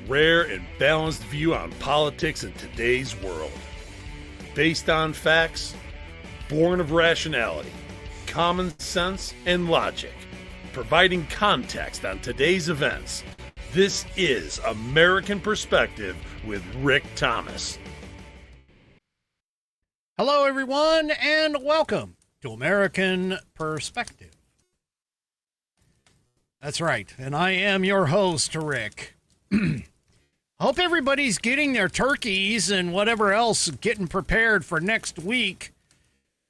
rare and balanced view on politics in today's world. Based on facts, born of rationality, common sense, and logic, providing context on today's events. This is American Perspective with Rick Thomas. Hello, everyone, and welcome to American Perspective. That's right, and I am your host, Rick. Hope everybody's getting their turkeys and whatever else getting prepared for next week.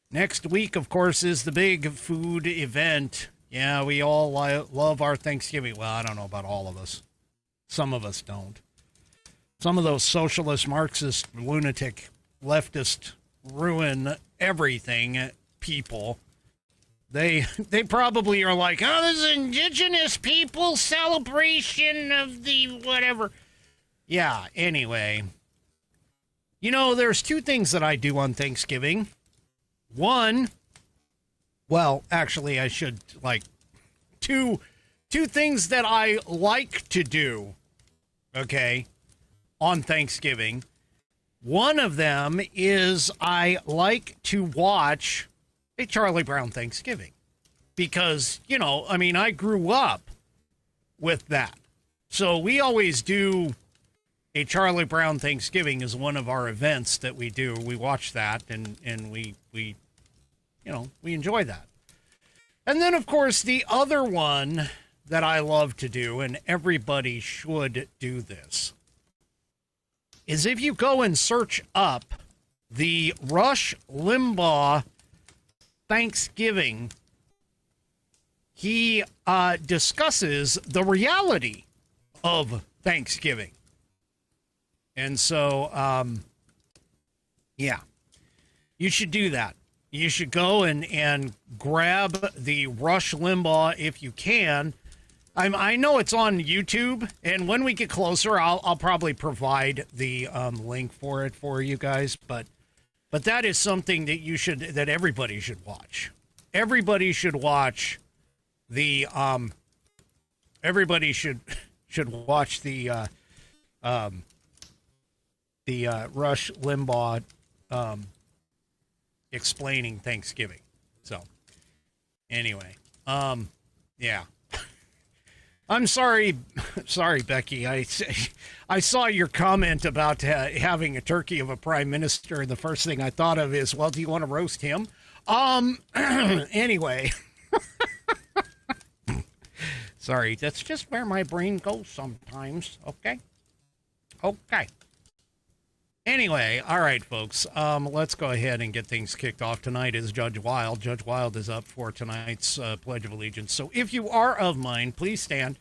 Next week, of course, is the big food event. Yeah, we all love our Thanksgiving. Well, I don't know about all of us. Some of us don't. Some of those socialist, Marxist, lunatic, leftist, ruin everything people. They probably are like, oh, this is indigenous people celebration of the whatever. Yeah, anyway. You know, there's two things that I do on Thanksgiving. One, well, actually, I should, two things that I like to do, okay, on Thanksgiving. One of them is I like to watch a Charlie Brown Thanksgiving because, you know, I mean, I grew up with that. So we always do a Charlie Brown Thanksgiving is one of our events that we do. We watch that and we you know, we enjoy that. And then, of course, the other one that I love to do, and everybody should do this, is if you go and search up the Rush Limbaugh Thanksgiving, he discusses the reality of Thanksgiving. And so, yeah, you should do that. You should go and grab the Rush Limbaugh if you can. I know it's on YouTube, and when we get closer, I'll probably provide the link for it for you guys. But that is something that everybody should watch. Everybody should watch the watch the Rush Limbaugh explaining Thanksgiving. So anyway, yeah. I'm sorry, Becky. I saw your comment about having a turkey of a prime minister, and the first thing I thought of is, well, do you want to roast him? Anyway. Sorry, that's just where my brain goes sometimes, okay? Okay. Anyway, all right, folks, let's go ahead and get things kicked off. Tonight is Judge Wild. Judge Wild is up for tonight's Pledge of Allegiance. So if you are of mine, please stand.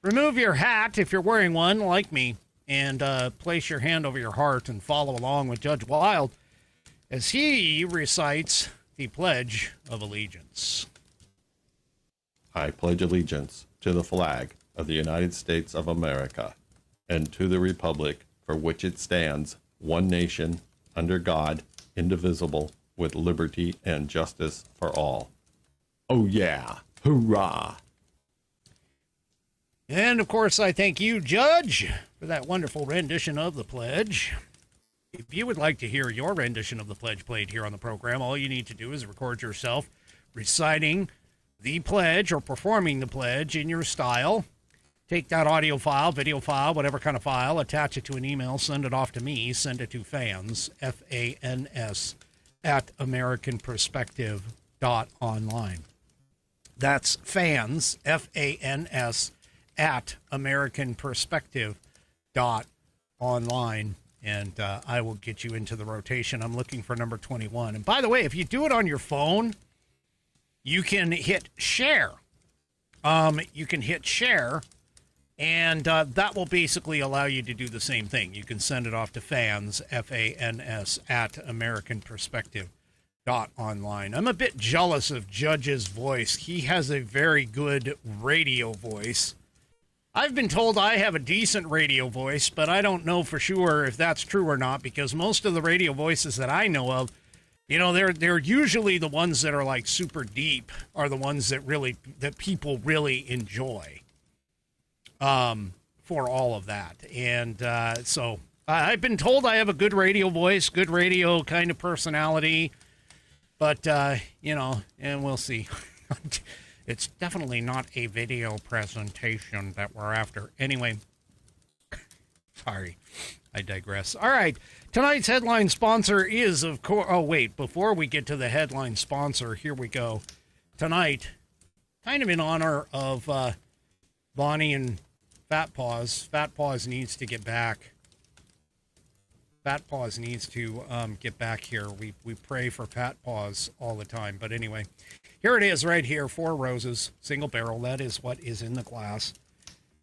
Remove your hat if you're wearing one, like me, and place your hand over your heart and follow along with Judge Wild as he recites the Pledge of Allegiance. I pledge allegiance to the flag of the United States of America and to the republic for which it stands, one nation, under God, indivisible, with liberty and justice for all. Oh yeah, hurrah! And, of course, I thank you, Judge, for that wonderful rendition of the pledge. If you would like to hear your rendition of the pledge played here on the program, all you need to do is record yourself reciting the pledge or performing the pledge in your style. Take that audio file, video file, whatever kind of file, attach it to an email, send it off to me, send it to fans, F-A-N-S, at AmericanPerspective.online. That's fans, F-A-N-S, at AmericanPerspective.online, and I will get you into the rotation. I'm looking for number 21. And by the way, if you do it on your phone, you can hit share. And that will basically allow you to do the same thing. You can send it off to fans, F-A-N-S, at AmericanPerspective.online. I'm a bit jealous of Judge's voice. He has a very good radio voice. I've been told I have a decent radio voice, but I don't know for sure if that's true or not, because most of the radio voices that I know of, you know, they're usually the ones that are like super deep, are the ones that people really enjoy. for all of that. And so I've been told I have a good radio voice, good radio kind of personality, but, you know, and we'll see. It's definitely not a video presentation that we're after. Anyway, sorry, I digress. All right, tonight's headline sponsor is, of course, oh, wait, before we get to the headline sponsor, here we go. Tonight, kind of in honor of Bonnie and Fat Paws. Fat Paws needs to get back. Fat Paws needs to get back here. We pray for Fat Paws all the time. But anyway, here it is right here. 4 roses, single barrel. That is what is in the glass.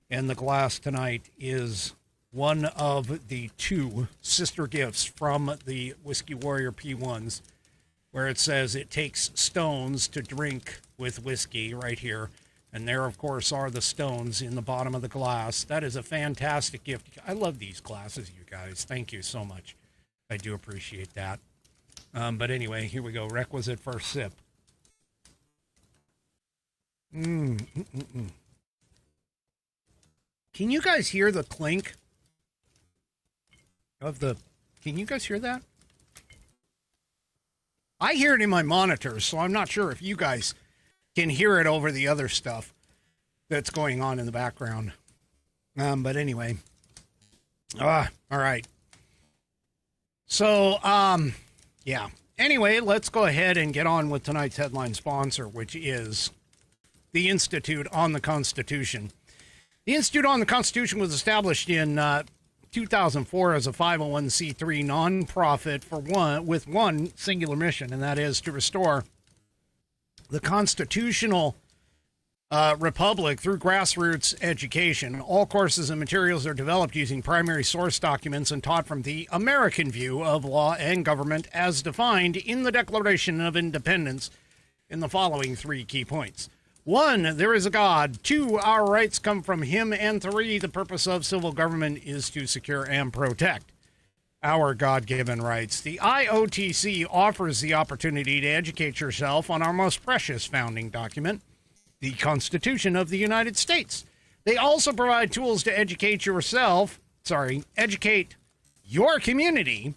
And the glass tonight is one of the 2 sister gifts from the Whiskey Warrior P1s, where it says it takes stones to drink with whiskey right here. And there, of course, are the stones in the bottom of the glass. That is a fantastic gift. I love these glasses, you guys. Thank you so much. I do appreciate that. But anyway, here we go. Requisite first sip. Can you guys hear the clink of the... Can you guys hear that? I hear it in my monitors, so I'm not sure if you guys can hear it over the other stuff that's going on in the background. But anyway. All right. So, yeah. Anyway, let's go ahead and get on with tonight's headline sponsor, which is the Institute on the Constitution. The Institute on the Constitution was established in 2004 as a 501c3 nonprofit with one singular mission, and that is to restore the constitutional republic through grassroots education. All courses and materials are developed using primary source documents and taught from the American view of law and government as defined in the Declaration of Independence in the following 3 key points. 1, there is a God. 2, our rights come from him. And 3, the purpose of civil government is to secure and protect our God-given rights. The IOTC offers the opportunity to educate yourself on our most precious founding document, the Constitution of the United States. They also provide tools to educate your community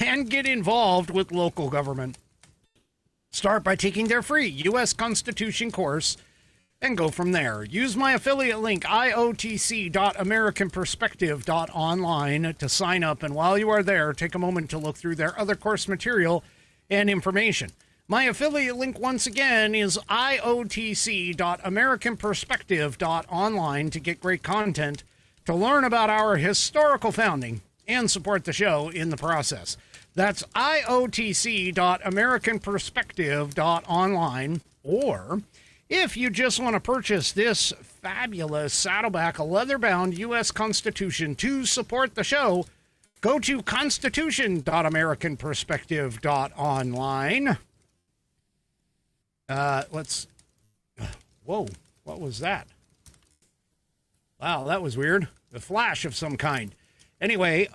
and get involved with local government. Start by taking their free U.S. Constitution course and go from there. Use my affiliate link, iotc.americanperspective.online, to sign up. And while you are there, take a moment to look through their other course material and information. My affiliate link, once again, is iotc.americanperspective.online to get great content, to learn about our historical founding, and support the show in the process. That's iotc.americanperspective.online. Or if you just want to purchase this fabulous Saddleback leather-bound U.S. Constitution to support the show, go to constitution.americanperspective.online. Whoa, what was that? Wow, that was weird. A flash of some kind. Anyway,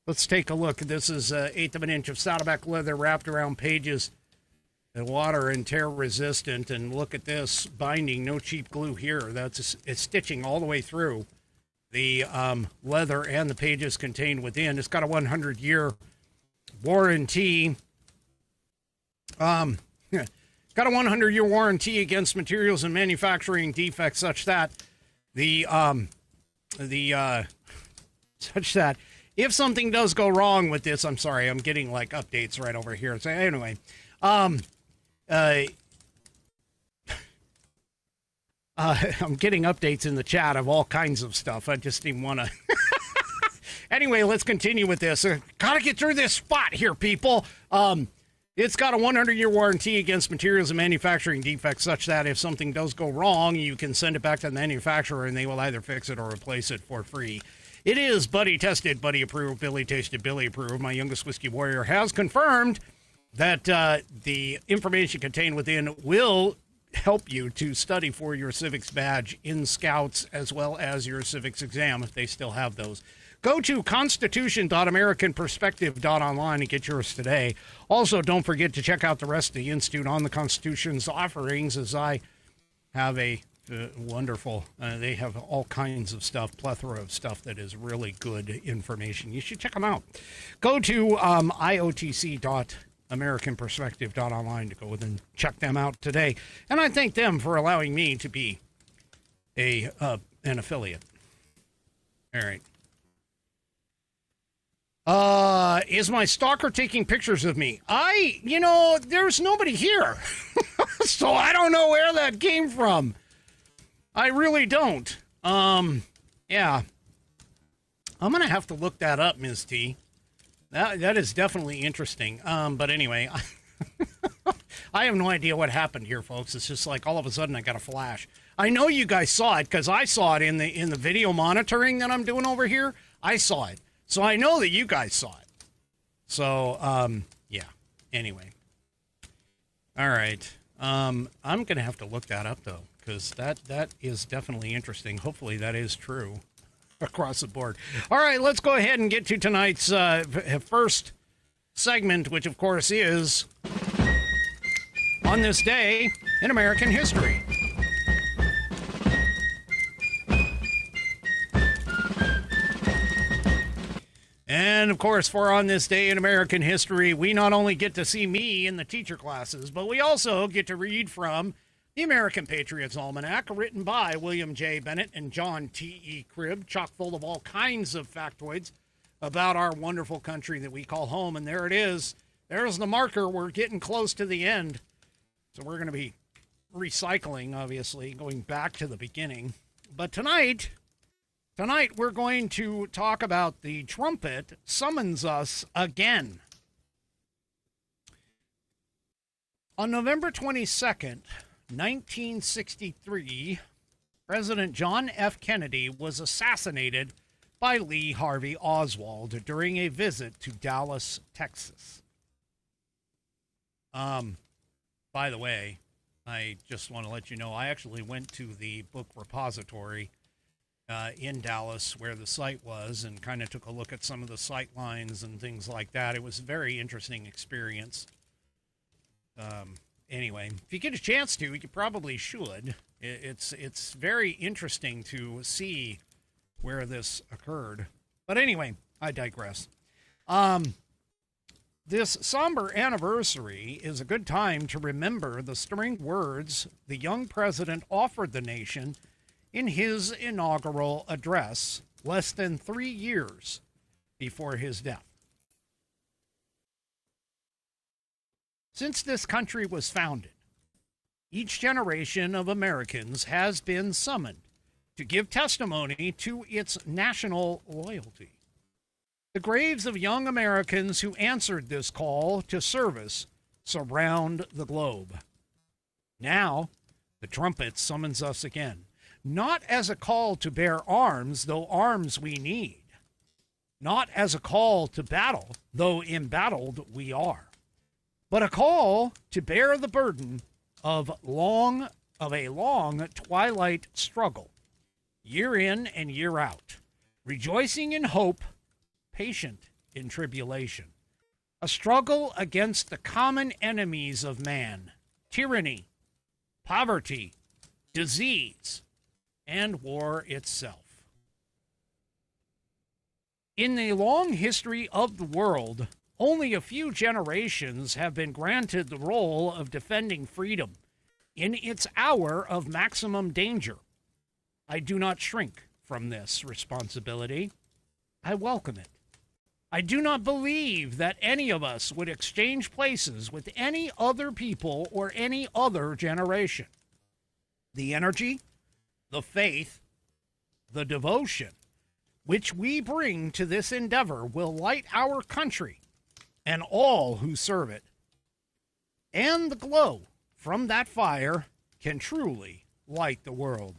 let's take a look. This is 1/8 of an inch of Saddleback leather wrapped around pages, and water and tear resistant. And look at this binding, no cheap glue here. It's stitching all the way through the leather and the pages contained within. It's got a 100-year warranty. Got a 100-year warranty against materials and manufacturing defects, such that such that if something does go wrong with this, I'm sorry, I'm getting like updates right over here. So anyway, I'm getting updates in the chat of all kinds of stuff. I just didn't want to. Anyway, let's continue with this. Gotta get through this spot here, people. It's got a 100-year warranty against materials and manufacturing defects, such that if something does go wrong, you can send it back to the manufacturer and they will either fix it or replace it for free. It is buddy tested, buddy approved, Billy tasted, Billy approved. My youngest whiskey warrior has confirmed that the information contained within will help you to study for your civics badge in Scouts, as well as your civics exam if they still have those. Go to constitution.americanperspective.online and get yours today. Also, don't forget to check out the rest of the Institute on the Constitution's offerings, as I have a Wonderful. They have all kinds of stuff, plethora of stuff that is really good information. You should check them out. Go to IOTC.AmericanPerspective.online to go and check them out today. And I thank them for allowing me to be an affiliate. All right. Is my stalker taking pictures of me? There's nobody here. So I don't know where that came from. I really don't. Yeah. I'm going to have to look that up, Ms. T. That is definitely interesting. But anyway, I have no idea what happened here, folks. It's just like all of a sudden I got a flash. I know you guys saw it because I saw it in the video monitoring that I'm doing over here. I saw it. So I know that you guys saw it. So, yeah. Anyway. All right. I'm going to have to look that up, though, because that is definitely interesting. Hopefully that is true across the board. All right, let's go ahead and get to tonight's first segment, which, of course, is On This Day in American History. And, of course, for On This Day in American History, we not only get to see me in the teacher classes, but we also get to read from the American Patriots Almanac, written by William J. Bennett and John T.E. Cribb, chock full of all kinds of factoids about our wonderful country that we call home. And there it is. There's the marker. We're getting close to the end. So we're going to be recycling, obviously, going back to the beginning. But Tonight, we're going to talk about the trumpet summons us again. On November 22nd, 1963, President John F. Kennedy was assassinated by Lee Harvey Oswald during a visit to Dallas, Texas. By the way, I just want to let you know, I actually went to the book repository in Dallas where the site was and kind of took a look at some of the sight lines and things like that. It was a very interesting experience. Anyway, if you get a chance to, you probably should. It's very interesting to see where this occurred. But anyway, I digress. This somber anniversary is a good time to remember the stirring words the young president offered the nation in his inaugural address less than 3 years before his death. Since this country was founded, each generation of Americans has been summoned to give testimony to its national loyalty. The graves of young Americans who answered this call to service surround the globe. Now, the trumpet summons us again. Not as a call to bear arms, though arms we need. Not as a call to battle, though embattled we are. But a call to bear the burden of a long twilight struggle, year in and year out, rejoicing in hope, patient in tribulation. A struggle against the common enemies of man, tyranny, poverty, disease, and war itself. In the long history of the world, only a few generations have been granted the role of defending freedom in its hour of maximum danger. I do not shrink from this responsibility. I welcome it. I do not believe that any of us would exchange places with any other people or any other generation. The energy, the faith, the devotion which we bring to this endeavor will light our country and all who serve it. And the glow from that fire can truly light the world.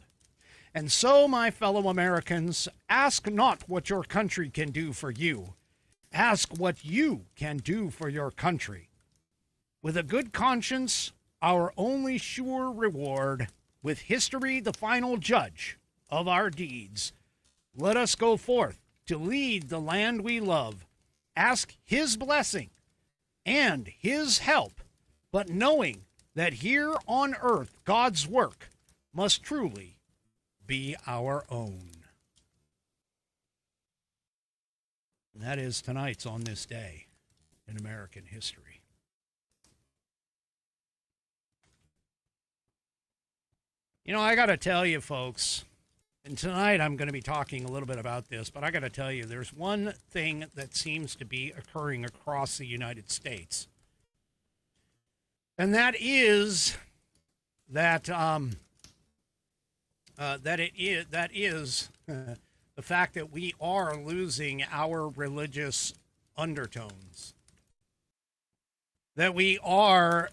And so, my fellow Americans, ask not what your country can do for you. Ask what you can do for your country. With a good conscience, our only sure reward, with history the final judge of our deeds, let us go forth to lead the land we love, ask his blessing and his help, but knowing that here on earth God's work must truly be our own. And that is tonight's On This Day in American History. You know, I got to tell you, folks, and tonight I'm going to be talking a little bit about this, but I got to tell you, there's one thing that seems to be occurring across the United States. And that is that the fact that we are losing our religious undertones. That we are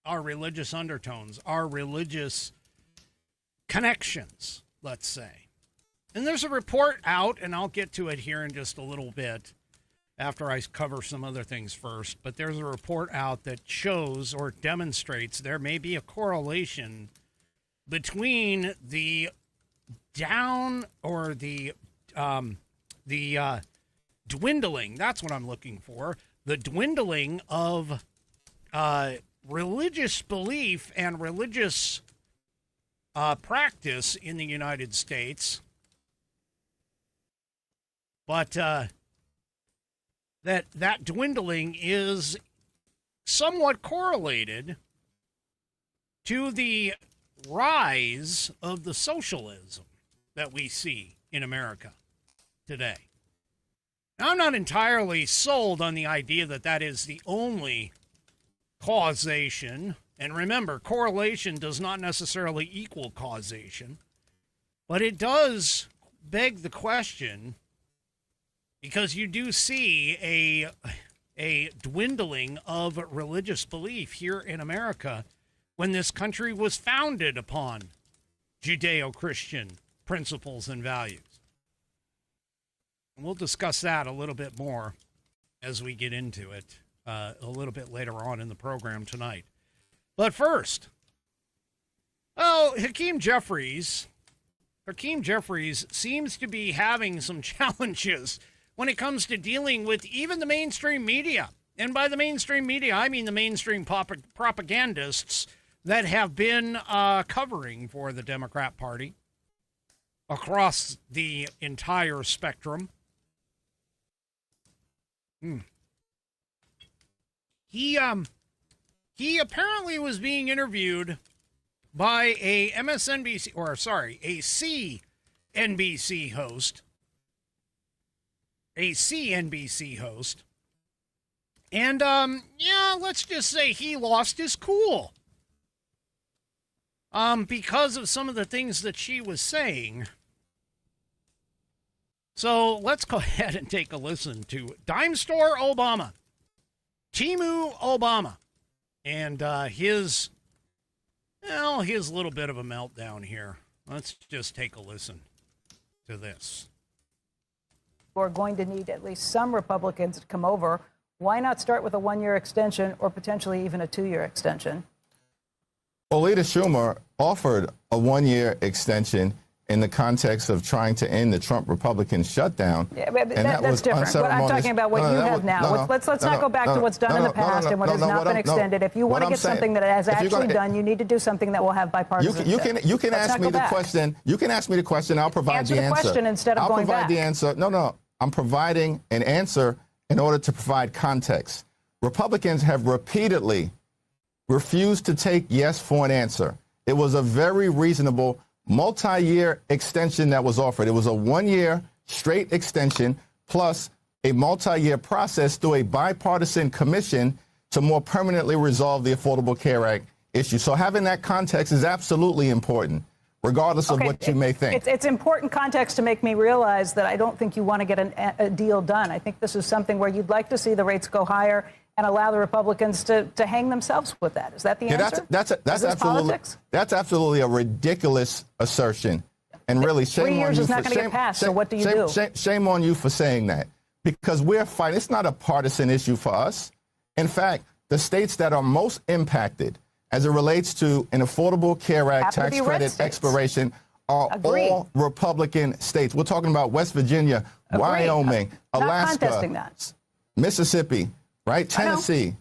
our religious undertones, our religious connections, let's say. And there's a report out, and I'll get to it here in just a little bit after I cover some other things first. But there's a report out that shows or demonstrates there may be a correlation between the dwindling, that's what I'm looking for, the dwindling of religious belief and religious practice in the United States, but that dwindling is somewhat correlated to the rise of the socialism that we see in America today. Now, I'm not entirely sold on the idea that that is the only causation. And remember, correlation does not necessarily equal causation. But it does beg the question, because you do see a dwindling of religious belief here in America when this country was founded upon Judeo-Christian principles and values. And we'll discuss that a little bit more as we get into it a little bit later on in the program tonight. But first, Hakeem Jeffries seems to be having some challenges when it comes to dealing with even the mainstream media. And by the mainstream media, I mean the mainstream propagandists that have been covering for the Democrat Party across the entire spectrum. He apparently was being interviewed by a CNBC host. A CNBC host. And, let's just say he lost his cool. Because of some of the things that she was saying. So let's go ahead and take a listen to Dime Store Obama, Timu Obama, and his little bit of a meltdown here. Let's just take a listen to this. We're going to need at least some Republicans to come over. Why not start with a one-year extension or potentially even a two-year extension? Well, Leader Schumer offered a one-year extension in the context of trying to end the Trump Republican shutdown. Yeah, but that's different. But I'm talking about what you have now. Let's not go back to what's done in the past and what has not been extended. If you want to get something that has actually done, you need to do something that will have bipartisanship. You can ask me the question. You can ask me the question. I'll provide the answer. Answer the question instead of going back. I'll provide the answer. No. I'm providing an answer in order to provide context. Republicans have repeatedly refused to take yes for an answer. It was a very reasonable multi-year extension that was offered. It was a one-year straight extension plus a multi-year process through a bipartisan commission to more permanently resolve the Affordable Care Act issue. So having that context is absolutely important, regardless of what you may think. It's important context to make me realize that I don't think you want to get a deal done. I think this is something where you'd like to see the rates go higher and allow the Republicans to hang themselves with that. Is that the answer? That's absolutely a ridiculous assertion. And really, shame on you. 3 years is not going to get passed, so what do you do? Shame on you for saying that. Because we're fighting. It's not a partisan issue for us. In fact, the states that are most impacted as it relates to an Affordable Care Act tax credit expiration are all Republican states. We're talking about West Virginia, Wyoming, Alaska, not contesting that. Mississippi, right? Tennessee.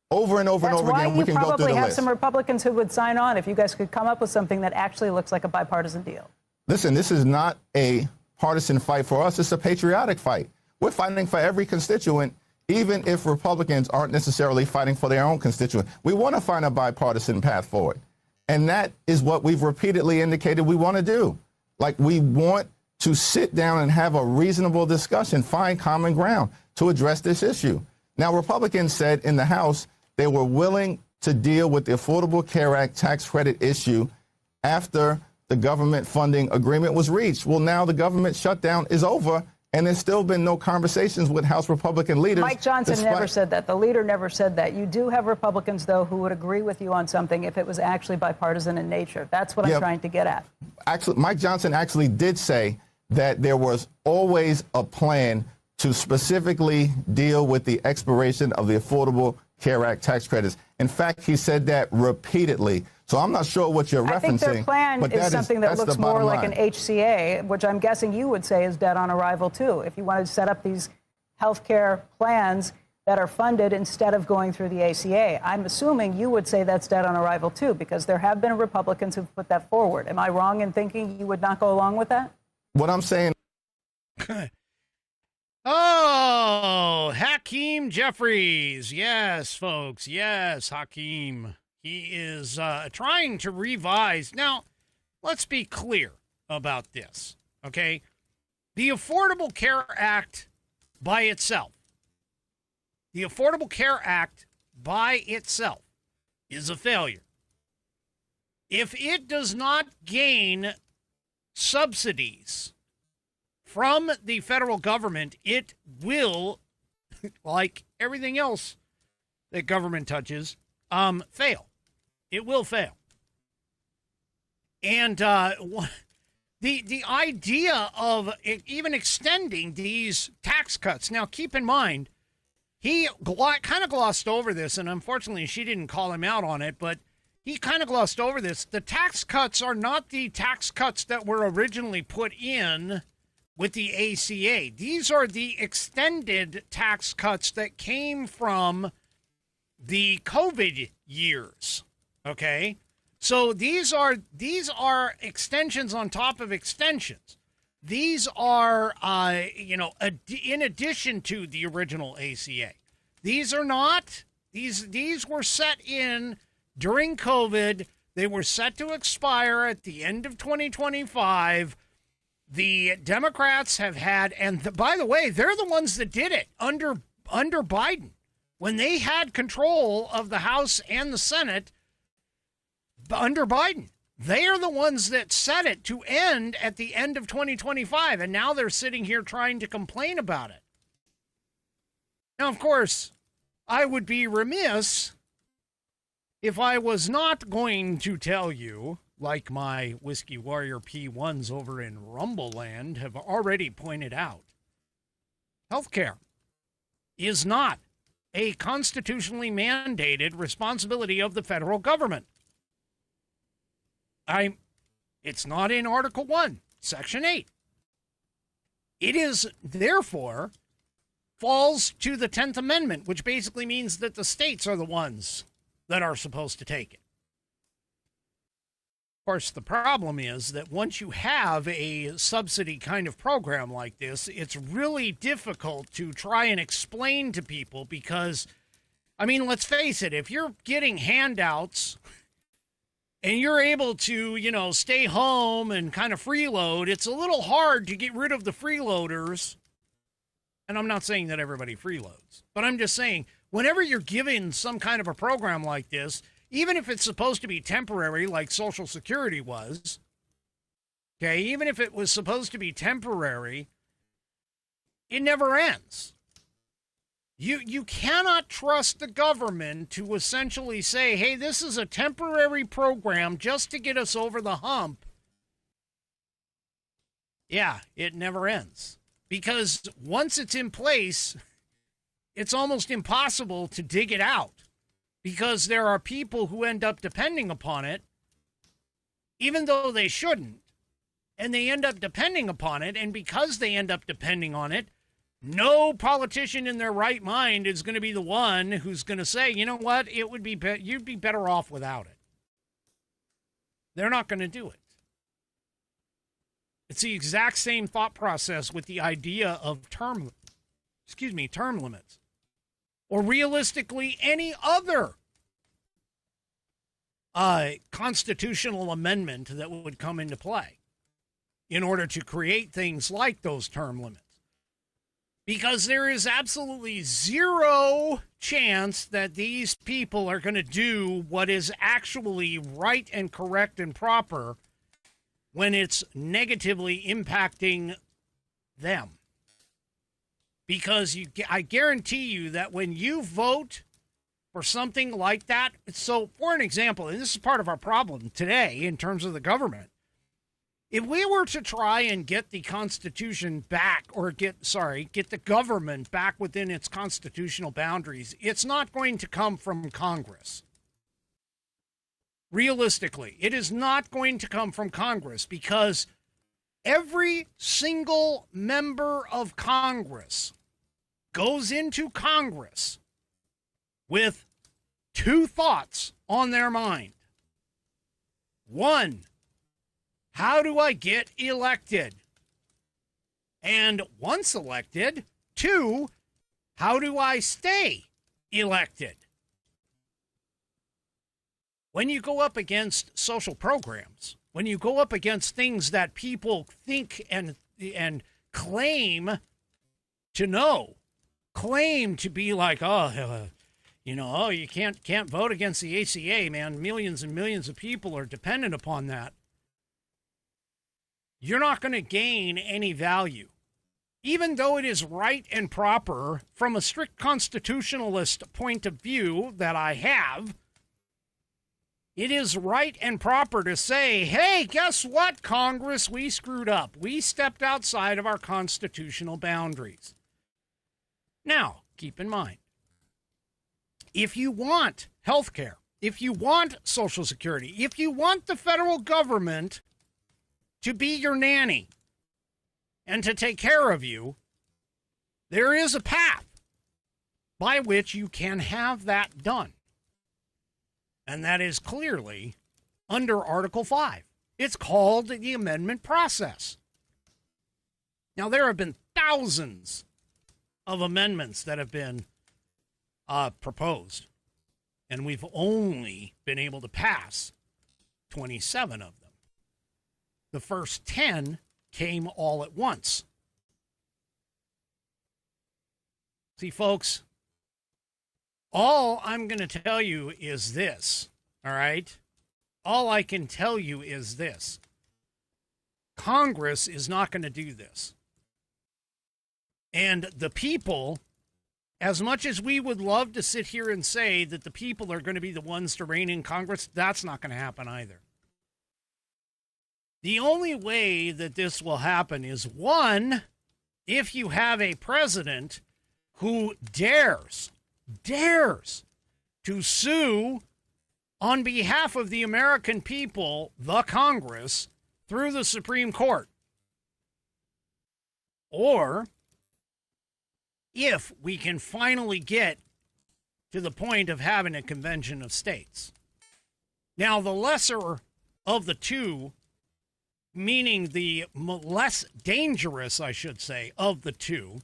Over and over and over again. We can go through the list. That's why you probably have some Republicans who would sign on if you guys could come up with something that actually looks like a bipartisan deal. Listen, this is not a partisan fight for us. It's a patriotic fight. We're fighting for every constituent, even if Republicans aren't necessarily fighting for their own constituent. We want to find a bipartisan path forward. And that is what we've repeatedly indicated we want to do. Like, we want to sit down and have a reasonable discussion, find common ground to address this issue. Now, Republicans said in the House they were willing to deal with the Affordable Care Act tax credit issue after the government funding agreement was reached. Well, now the government shutdown is over, and there's still been no conversations with House Republican leaders. Mike Johnson never said that. The leader never said that. You do have Republicans, though, who would agree with you on something if it was actually bipartisan in nature. That's what I'm trying to get at. Actually, Mike Johnson actually did say that there was always a plan to specifically deal with the expiration of the Affordable Care Act tax credits. In fact, he said that repeatedly. So I'm not sure what you're referencing. I think their plan is something that looks more like an HCA, which I'm guessing you would say is dead on arrival, too. If you wanted to set up these health care plans that are funded instead of going through the ACA, I'm assuming you would say that's dead on arrival, too, because there have been Republicans who've put that forward. Am I wrong in thinking you would not go along with that? What I'm saying. Oh, Hakeem Jeffries. Yes, folks. Yes, Hakeem. He is trying to revise. Now, let's be clear about this, okay? The Affordable Care Act by itself, is a failure. If it does not gain subsidies from the federal government, it will, like everything else that government touches, fail. It will fail. And the idea of even extending these tax cuts. Now, keep in mind, he kind of glossed over this, and unfortunately she didn't call him out on it, but he kind of glossed over this. The tax cuts are not the tax cuts that were originally put in with the ACA. These are the extended tax cuts that came from the COVID years. Okay, so these are extensions on top of extensions. These are, in addition to the original ACA. These are not. These were set in during COVID. They were set to expire at the end of 2025. The Democrats have had, and by the way, they're the ones that did it under Biden when they had control of the House and the Senate. Under Biden, they are the ones that set it to end at the end of 2025, and now they're sitting here trying to complain about it. Now, of course, I would be remiss if I was not going to tell you, like my Whiskey Warrior P1s over in Rumbleland have already pointed out, healthcare is not a constitutionally mandated responsibility of the federal government. It's not in Article 1, Section 8. It is, therefore, falls to the 10th Amendment, which basically means that the states are the ones that are supposed to take it. Of course, the problem is that once you have a subsidy kind of program like this, it's really difficult to try and explain to people because, let's face it, if you're getting handouts and you're able to, stay home and kind of freeload, it's a little hard to get rid of the freeloaders. And I'm not saying that everybody freeloads, but I'm just saying whenever you're given some kind of a program like this, even if it's supposed to be temporary, like Social Security was, okay, even if it was supposed to be temporary, it never ends. You cannot trust the government to essentially say, hey, this is a temporary program just to get us over the hump. Yeah, it never ends. Because once it's in place, it's almost impossible to dig it out. Because there are people who end up depending upon it, even though they shouldn't. And they end up depending upon it. And because they end up depending on it, No politician in their right mind is going to be the one who's going to say, you know what, it would be you'd be better off without it. They're not going to do it. It's the exact same thought process with the idea of term limits, or realistically any other constitutional amendment that would come into play in order to create things like those term limits. Because there is absolutely zero chance that these people are going to do what is actually right and correct and proper when it's negatively impacting them. Because I guarantee you that when you vote for something like that, so for an example, and this is part of our problem today in terms of the government, if we were to try and get the Constitution back, or get the government back within its constitutional boundaries, it's not going to come from Congress. Realistically, it is not going to come from Congress, because every single member of Congress goes into Congress with two thoughts on their mind. One, how do I get elected? And once elected, two, how do I stay elected? When you go up against social programs, when you go up against things that people think and claim to know, claim to be like, you can't vote against the ACA, man. Millions and millions of people are dependent upon that. You're not going to gain any value. Even though it is right and proper from a strict constitutionalist point of view that I have, it is right and proper to say, hey, guess what, Congress? We screwed up. We stepped outside of our constitutional boundaries. Now, keep in mind, if you want health care, if you want Social Security, if you want the federal government to be your nanny and to take care of you, there is a path by which you can have that done. And that is clearly under Article 5. It's called the amendment process. Now, there have been thousands of amendments that have been proposed, and we've only been able to pass 27 of them. The first 10 came all at once. See, folks, all I'm going to tell you is this, all right? All I can tell you is this. Congress is not going to do this. And the people, as much as we would love to sit here and say that the people are going to be the ones to reign in Congress, that's not going to happen either. The only way that this will happen is, one, if you have a president who dares to sue on behalf of the American people, the Congress, through the Supreme Court. Or if we can finally get to the point of having a convention of states. Now, the lesser of the two, meaning the less dangerous, I should say, of the two,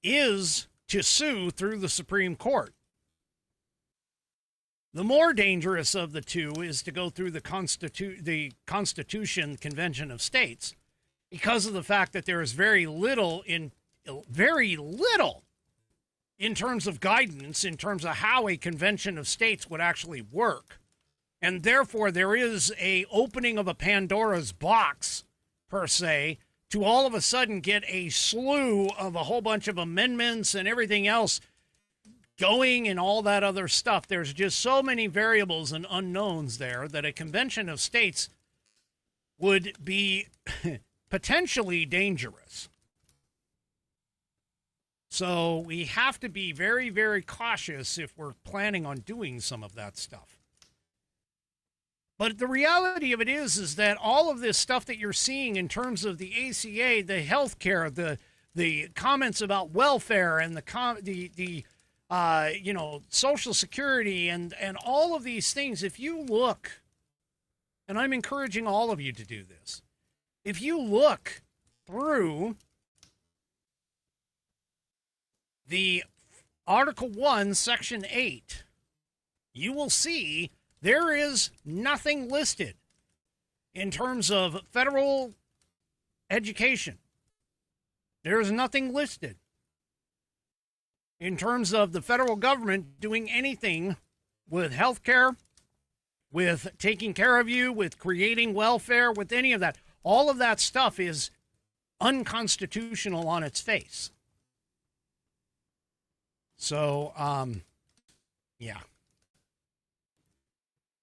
is to sue through the Supreme Court. The more dangerous of the two is to go through the Constitution Convention of States, because of the fact that there is very little in terms of guidance, in terms of how a convention of states would actually work. And therefore, there is a opening of a Pandora's box, per se, to all of a sudden get a slew of a whole bunch of amendments and everything else going and all that other stuff. There's just so many variables and unknowns there that a convention of states would be potentially dangerous. So we have to be very, very cautious if we're planning on doing some of that stuff. But the reality of it is that all of this stuff that you're seeing in terms of the ACA, the health care, the the comments about welfare and the Social Security and all of these things, if you look, and I'm encouraging all of you to do this, if you look through the Article 1, Section 8, you will see there is nothing listed in terms of federal education. There is nothing listed in terms of the federal government doing anything with health care, with taking care of you, with creating welfare, with any of that. All of that stuff is unconstitutional on its face. So, yeah.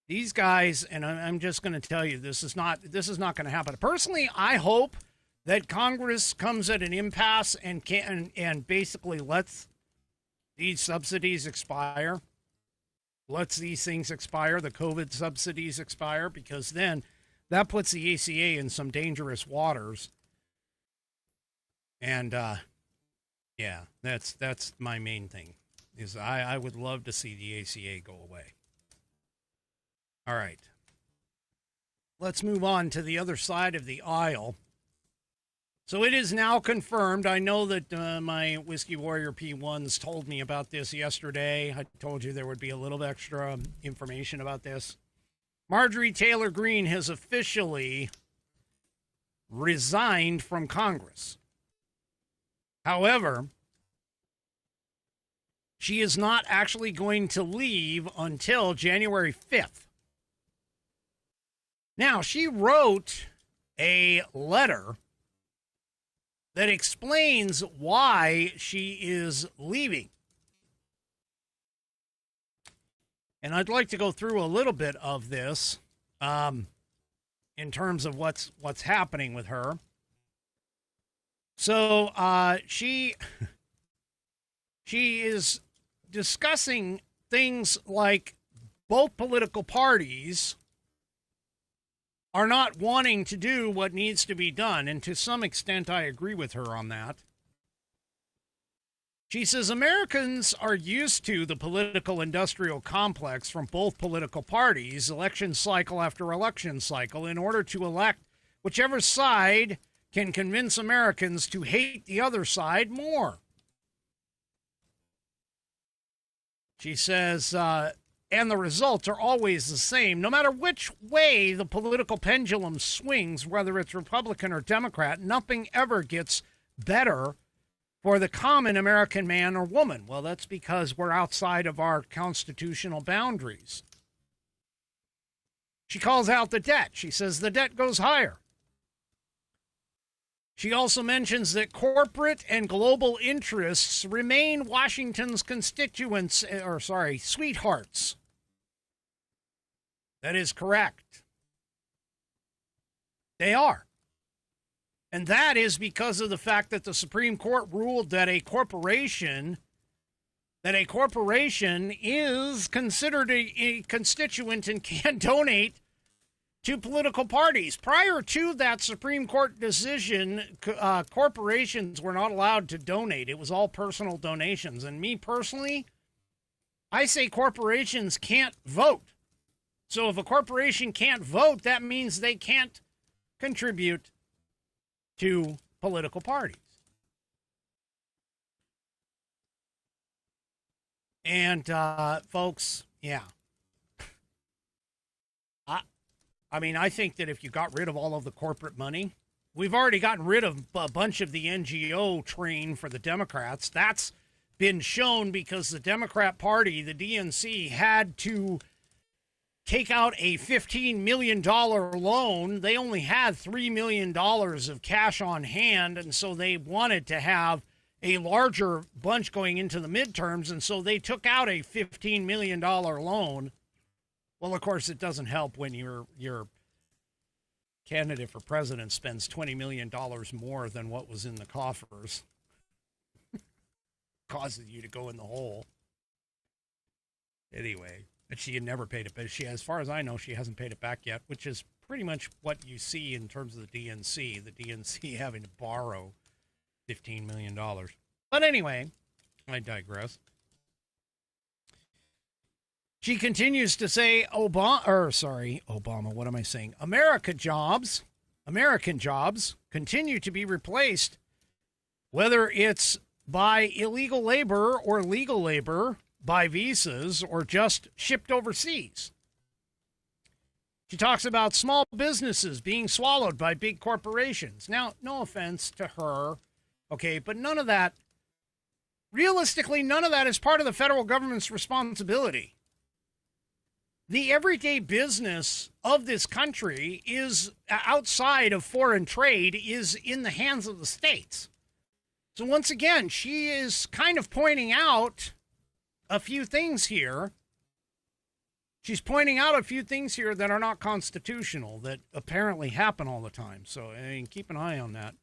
These guys, and I'm just going to tell you, this is not going to happen. Personally, I hope that Congress comes at an impasse and basically lets these subsidies expire, lets these things expire, the COVID subsidies expire, because then that puts the ACA in some dangerous waters. And yeah, that's my main thing. Is I would love to see the ACA go away. All right. Let's move on to the other side of the aisle. So it is now confirmed. I know that my Whiskey Warrior P1s told me about this yesterday. I told you there would be a little extra information about this. Marjorie Taylor Greene has officially resigned from Congress. However, she is not actually going to leave until January 5th. Now, she wrote a letter that explains why she is leaving. And I'd like to go through a little bit of this in terms of what's happening with her. So she is discussing things like both political parties are not wanting to do what needs to be done. And to some extent, I agree with her on that. She says Americans are used to the political industrial complex from both political parties, election cycle after election cycle, in order to elect whichever side can convince Americans to hate the other side more. She says, and the results are always the same. No matter which way the political pendulum swings, whether it's Republican or Democrat, nothing ever gets better for the common American man or woman. Well, that's because we're outside of our constitutional boundaries. She calls out the debt. She says the debt goes higher. She also mentions that corporate and global interests remain Washington's sweethearts. That is correct. They are. And that is because of the fact that the Supreme Court ruled that a corporation is considered a constituent and can donate to political parties. Prior to that Supreme Court decision, corporations were not allowed to donate. It was all personal donations. And me personally, I say corporations can't vote. So if a corporation can't vote, that means they can't contribute to political parties. And, folks, yeah. I mean, I think that if you got rid of all of the corporate money, we've already gotten rid of a bunch of the NGO train for the Democrats. That's been shown because the Democrat Party, the DNC, had to take out a $15 million loan. They only had $3 million of cash on hand, and so they wanted to have a larger bunch going into the midterms, and so they took out a $15 million loan. Well, of course, it doesn't help when your candidate for president spends $20 million more than what was in the coffers. Causes you to go in the hole. Anyway, but she had never paid it. But she, as far as I know, she hasn't paid it back yet, which is pretty much what you see in terms of the DNC. The DNC having to borrow $15 million. But anyway, I digress. She continues to say Obama, what am I saying? American jobs continue to be replaced, whether it's by illegal labor or legal labor, by visas, or just shipped overseas. She talks about small businesses being swallowed by big corporations. Now, no offense to her, okay, but none of that, realistically, none of that is part of the federal government's responsibility. The everyday business of this country is outside of foreign trade, is in the hands of the states. So once again, she is kind of pointing out a few things here. She's pointing out a few things here that are not constitutional, that apparently happen all the time. So, I mean, keep an eye on that.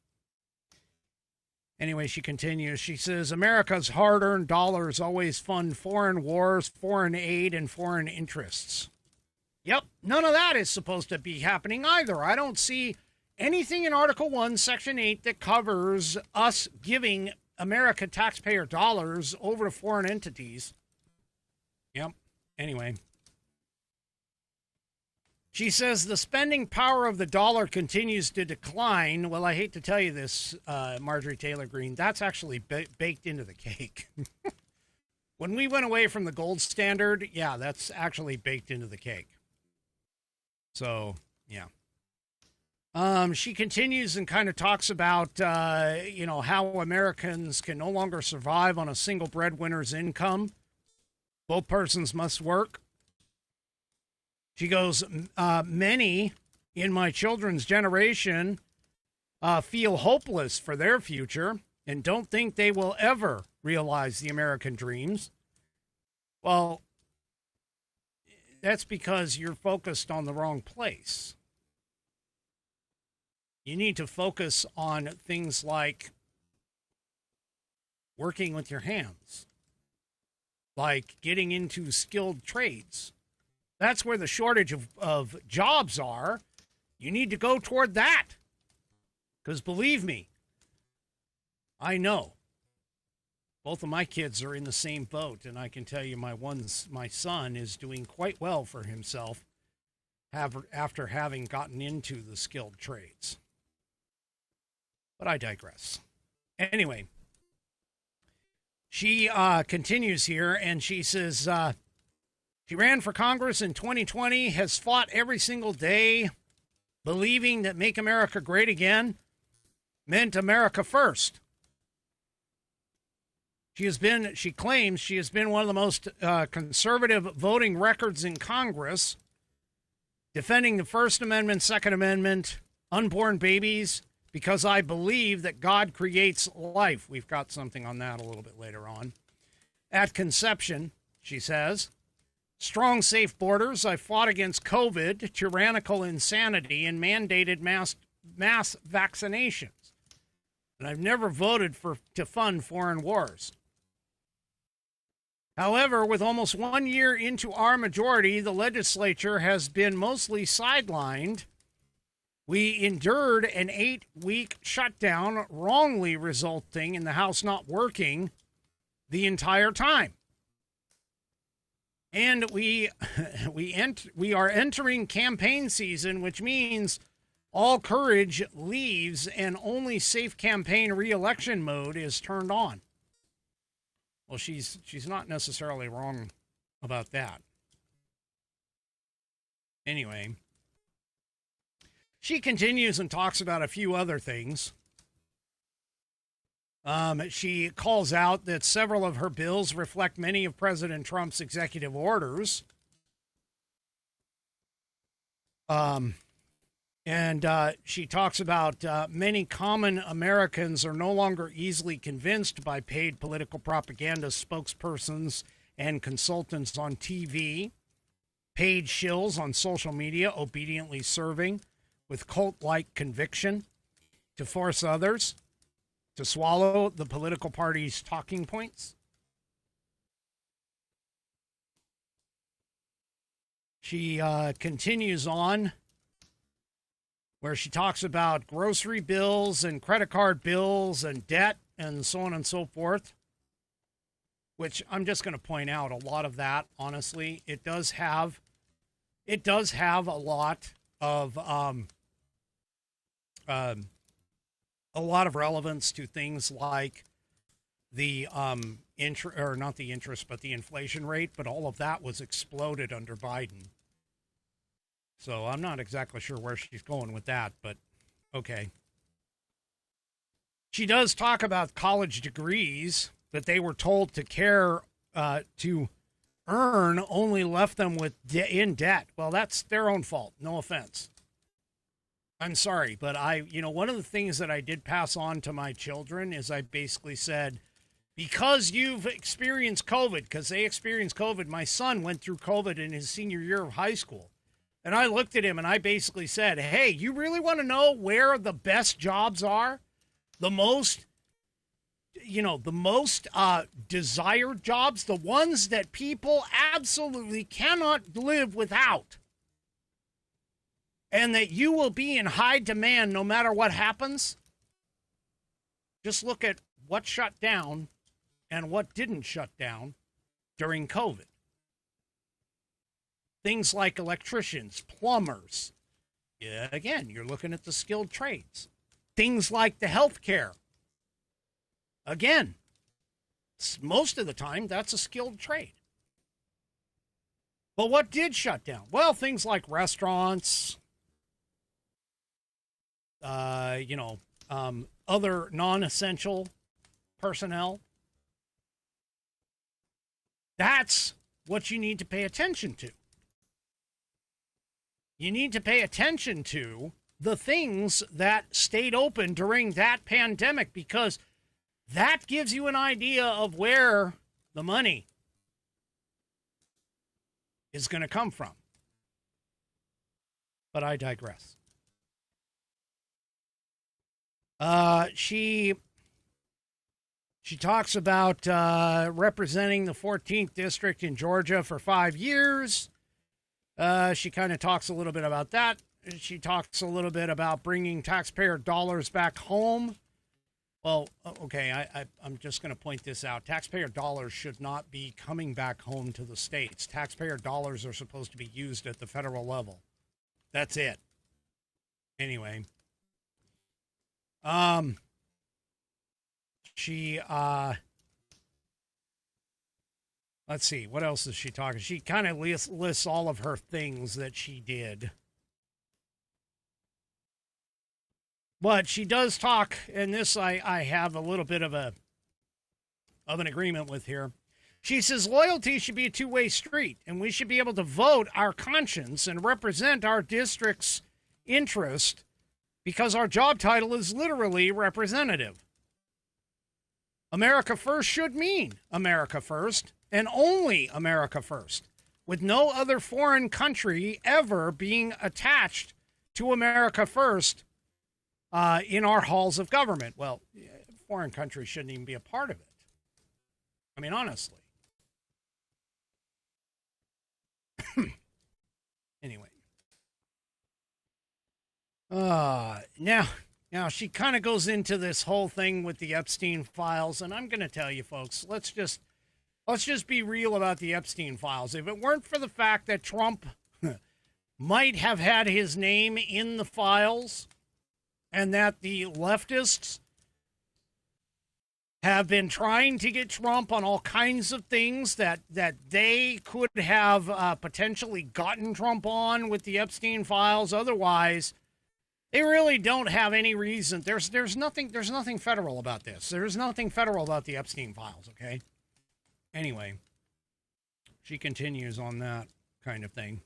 Anyway, she continues. She says, America's hard-earned dollars always fund foreign wars, foreign aid, and foreign interests. Yep, none of that is supposed to be happening either. I don't see anything in Article 1, Section 8 that covers us giving America taxpayer dollars over to foreign entities. Yep, anyway. She says the spending power of the dollar continues to decline. Well, I hate to tell you this, Marjorie Taylor Greene, that's actually baked into the cake. When we went away from the gold standard, yeah, that's actually baked into the cake. So, yeah. She continues and kind of talks about, how Americans can no longer survive on a single breadwinner's income. Both persons must work. She goes, many in my children's generation feel hopeless for their future and don't think they will ever realize the American dreams. Well, that's because you're focused on the wrong place. You need to focus on things like working with your hands, like getting into skilled trades. That's where the shortage of jobs are. You need to go toward that. Because believe me, I know. Both of my kids are in the same boat, and I can tell you my son is doing quite well for himself after having gotten into the skilled trades. But I digress. Anyway, she continues here, and she says... She ran for Congress in 2020, has fought every single day, believing that Make America Great Again meant America first. She claims she has been one of the most conservative voting records in Congress, defending the First Amendment, Second Amendment, unborn babies, because I believe that God creates life. We've got something on that a little bit later on. At conception, she says, strong, safe borders. I fought against COVID, tyrannical insanity, and mandated mass vaccinations. And I've never voted to fund foreign wars. However, with almost 1 year into our majority, the legislature has been mostly sidelined. We endured an 8-week shutdown, wrongly resulting in the House not working the entire time. And we are entering campaign season, which means all courage leaves and only safe campaign re-election mode is turned on. Well, she's not necessarily wrong about that. Anyway, she continues and talks about a few other things. She calls out that several of her bills reflect many of President Trump's executive orders. And she talks about many common Americans are no longer easily convinced by paid political propaganda spokespersons and consultants on TV, paid shills on social media, obediently serving with cult-like conviction to force others to swallow the political party's talking points. She continues on where she talks about grocery bills and credit card bills and debt and so on and so forth, which I'm just going to point out a lot of that, honestly, it does have a lot of relevance to things like the not the interest, but the inflation rate, but all of that was exploded under Biden. So I'm not exactly sure where she's going with that, but okay. She does talk about college degrees that they were told to earn only left them with in debt. Well, that's their own fault. No offense. I'm sorry, but one of the things that I did pass on to my children is I basically said, because you've experienced COVID, because they experienced COVID, my son went through COVID in his senior year of high school. And I looked at him and I basically said, hey, you really want to know where the best jobs are? The most desired jobs, the ones that people absolutely cannot live without. And that you will be in high demand no matter what happens. Just look at what shut down and what didn't shut down during COVID. Things like electricians, plumbers. Yeah, again, you're looking at the skilled trades. Things like the healthcare. Again, most of the time, that's a skilled trade. But what did shut down? Well, things like restaurants, other non-essential personnel. That's what you need to pay attention to. You need to pay attention to the things that stayed open during that pandemic, because that gives you an idea of where the money is going to come from. But I digress. She talks about representing the 14th district in Georgia for 5 years. She kind of talks a little bit about that. She talks a little bit about bringing taxpayer dollars back home. Well, okay, I'm just going to point this out. Taxpayer dollars should not be coming back home to the states. Taxpayer dollars are supposed to be used at the federal level. That's it. Anyway. Let's see, what else is she talking? She kind of lists all of her things that she did. But she does talk, and this I have a little bit of an agreement with here. She says loyalty should be a two-way street, and we should be able to vote our conscience and represent our district's interest because our job title is literally representative. America First should mean America First, and only America First, with no other foreign country ever being attached to America First in our halls of government. Well, foreign countries shouldn't even be a part of it. I mean, honestly. Anyway. Now she kind of goes into this whole thing with the Epstein files, and I'm going to tell you folks, let's just be real about the Epstein files. If it weren't for the fact that Trump might have had his name in the files and that the leftists have been trying to get Trump on all kinds of things that they could have potentially gotten Trump on with the Epstein files. Otherwise, they really don't have any reason. There's nothing federal about this. There's nothing federal about the Epstein files, okay? Anyway, she continues on that kind of thing.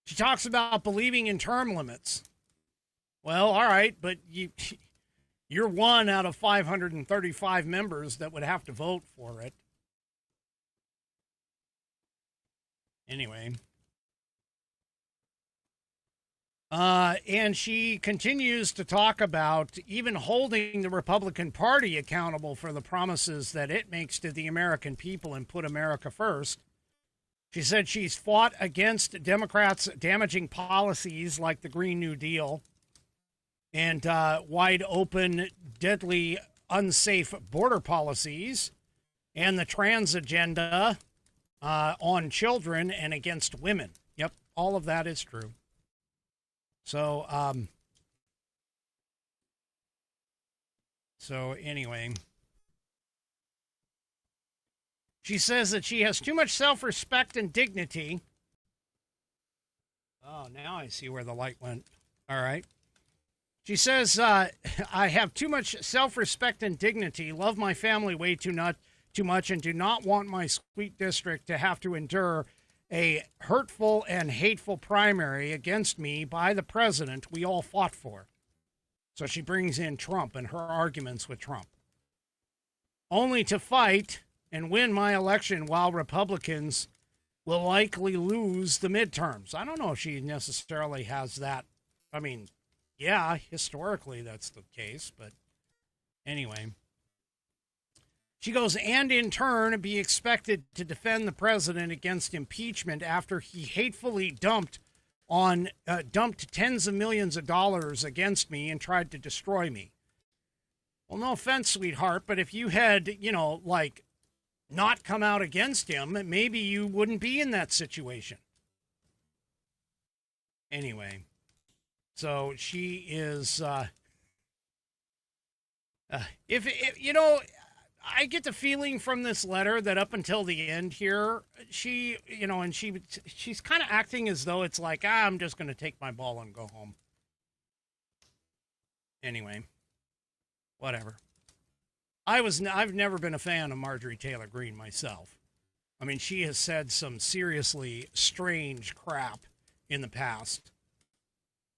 She talks about believing in term limits. Well, all right, but you're one out of 535 members that would have to vote for it. Anyway. And she continues to talk about even holding the Republican Party accountable for the promises that it makes to the American people and put America first. She said she's fought against Democrats' damaging policies like the Green New Deal and wide open, deadly, unsafe border policies and the trans agenda on children and against women. Yep, all of that is true. So, anyway, she says that she has too much self-respect and dignity. Oh, now I see where the light went. All right. She says, I have too much self-respect and dignity, love my family way too much, and do not want my sweet district to have to endure a hurtful and hateful primary against me by the president we all fought for. So she brings in Trump and her arguments with Trump. Only to fight and win my election while Republicans will likely lose the midterms. I don't know if she necessarily has that. I mean, yeah, historically that's the case, but anyway. She goes, and in turn be expected to defend the president against impeachment after he hatefully dumped tens of millions of dollars against me and tried to destroy me. Well, no offense, sweetheart, but if you had, not come out against him, maybe you wouldn't be in that situation. Anyway, so she is, I get the feeling from this letter that up until the end here, she's kind of acting as though it's like, I'm just going to take my ball and go home. Anyway, whatever. I've never been a fan of Marjorie Taylor Greene myself. I mean, she has said some seriously strange crap in the past.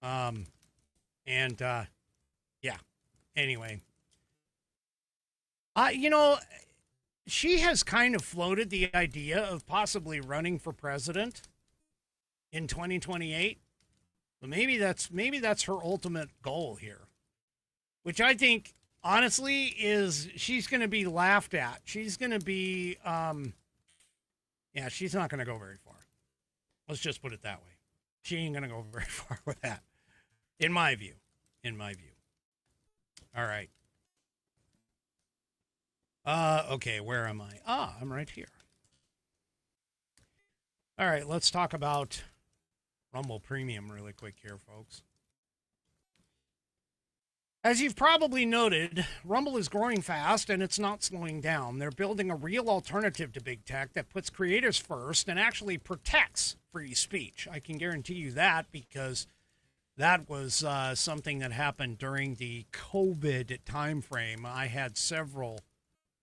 Yeah. Anyway. She has kind of floated the idea of possibly running for president in 2028. But maybe that's her ultimate goal here, which I think, honestly, is she's going to be laughed at. She's going to be, she's not going to go very far. Let's just put it that way. She ain't going to go very far with that, in my view. All right. Okay, where am I? I'm right here. All right, let's talk about Rumble Premium really quick here, folks. As you've probably noted, Rumble is growing fast and it's not slowing down. They're building a real alternative to big tech that puts creators first and actually protects free speech. I can guarantee you that because that was something that happened during the COVID timeframe. I had several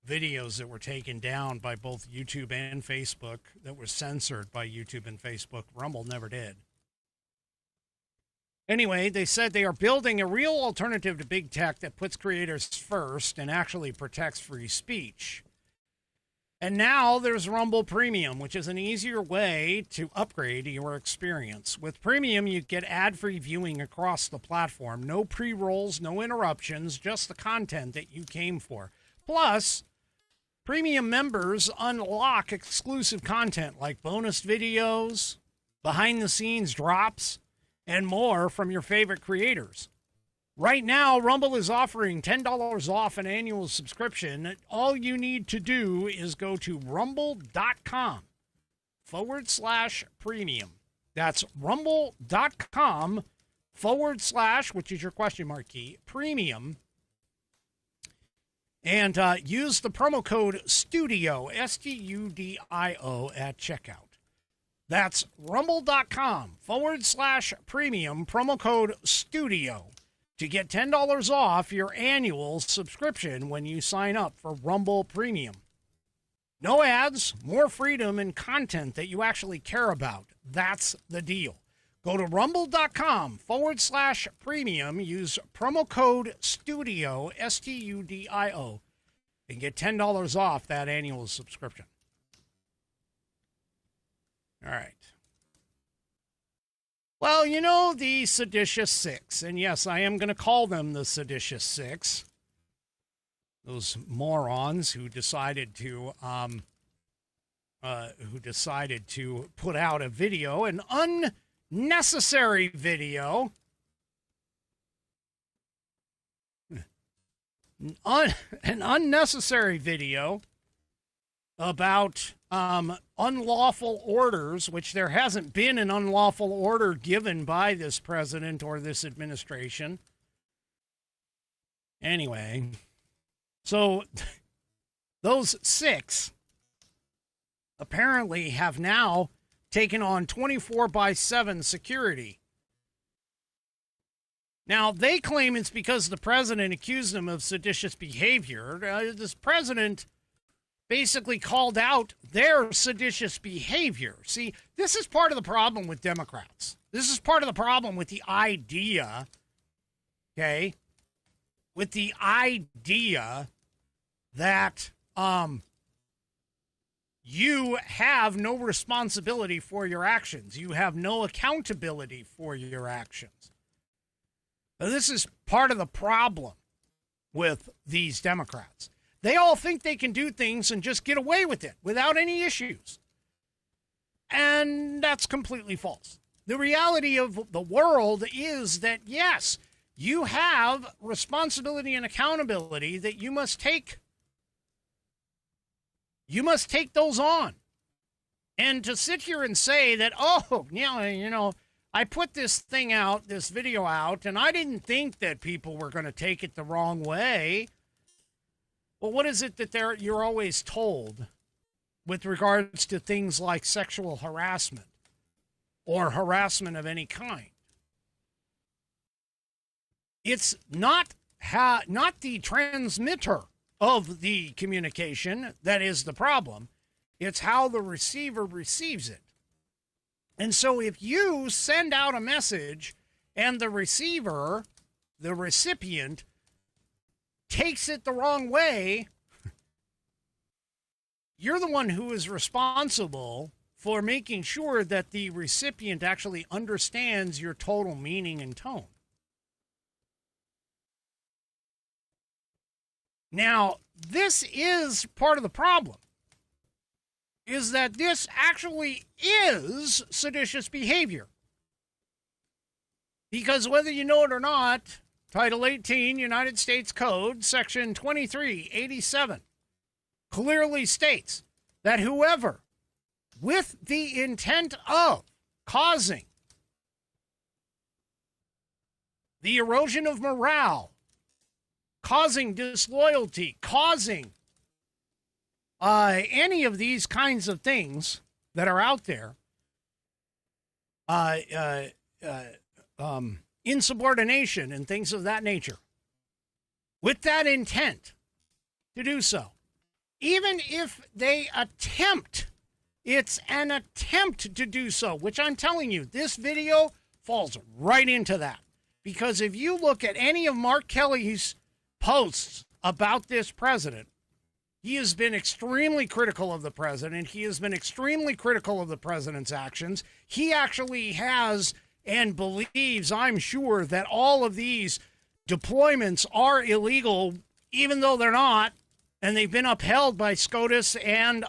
videos that were taken down by both YouTube and Facebook that were censored by YouTube and Facebook. Rumble never did. Anyway, they said they are building a real alternative to big tech that puts creators first and actually protects free speech. And now there's Rumble Premium, which is an easier way to upgrade your experience. With Premium, you get ad-free viewing across the platform. No pre-rolls, no interruptions, just the content that you came for. Plus, Premium members unlock exclusive content like bonus videos, behind-the-scenes drops, and more from your favorite creators. Right now, Rumble is offering $10 off an annual subscription. All you need to do is go to rumble.com/premium. That's rumble.com/ which is your question mark key, premium. And use the promo code STUDIO, STUDIO, at checkout. That's rumble.com/premium, promo code STUDIO, to get $10 off your annual subscription when you sign up for Rumble Premium. No ads, more freedom, and content that you actually care about. That's the deal. Go to rumble.com/premium, use promo code STUDIO, STUDIO, and get $10 off that annual subscription. All right. Well, the Seditious Six, and yes, I am going to call them the Seditious Six. Those morons who decided to who decided to put out a video, an unnecessary video, an unnecessary video about unlawful orders, which there hasn't been an unlawful order given by this president or this administration. Anyway, so those 6 apparently have now taken on 24/7 security. Now, they claim it's because the president accused them of seditious behavior. This president basically called out their seditious behavior. See, this is part of the problem with Democrats. This is part of the problem with the idea, okay, with the idea that you have no responsibility for your actions. You have no accountability for your actions. Now, this is part of the problem with these Democrats. They all think they can do things and just get away with it without any issues. And that's completely false. The reality of the world is that, yes, you have responsibility and accountability that you must take. You must take those on. And to sit here and say that, oh, yeah, you know, I put this thing out, this video out, and I didn't think that people were going to take it the wrong way. Well, what is it that you're always told with regards to things like sexual harassment or harassment of any kind? It's not the transmitter of the communication that is the problem. It's how the receiver receives it. And so if you send out a message and the receiver, the recipient, takes it the wrong way, you're the one who is responsible for making sure that the recipient actually understands your total meaning and tone. Now, this is part of the problem, is that this actually is seditious behavior. Because whether you know it or not, Title 18, United States Code, Section 2387, clearly states that whoever, with the intent of causing the erosion of morale, causing disloyalty, causing any of these kinds of things that are out there, insubordination and things of that nature, with that intent to do so, even if they attempt, it's an attempt to do so, which I'm telling you, this video falls right into that. Because if you look at any of Mark Kelly's posts about this president, he has been extremely critical of the president. He has been extremely critical of the president's actions. He actually has and believes, I'm sure, that all of these deployments are illegal, even though they're not, and they've been upheld by SCOTUS and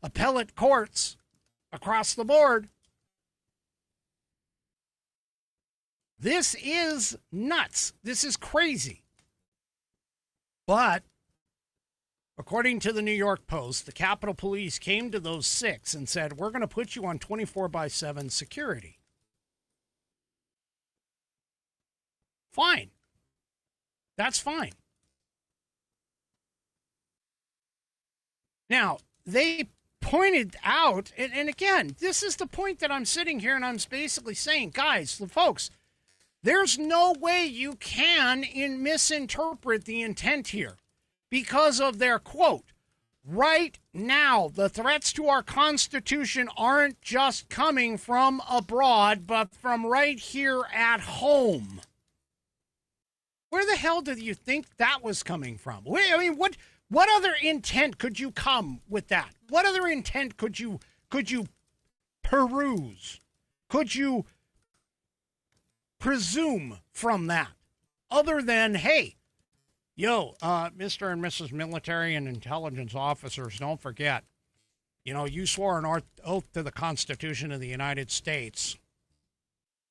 appellate courts across the board. This is nuts. This is crazy. But according to the New York Post, the Capitol Police came to those 6 and said, we're going to put you on 24/7 security. Fine. That's fine. Now, they pointed out, and again, this is the point that I'm sitting here and I'm basically saying, guys, folks, there's no way you can misinterpret the intent here. Because of their quote, right now, the threats to our Constitution aren't just coming from abroad, but from right here at home. Where the hell do you think that was coming from? I mean, what other intent could you come with that? What other intent could you peruse? Could you presume from that? Other than, hey, Mr. and Mrs. Military and intelligence officers, don't forget, You know, you swore an oath to the Constitution of the United States.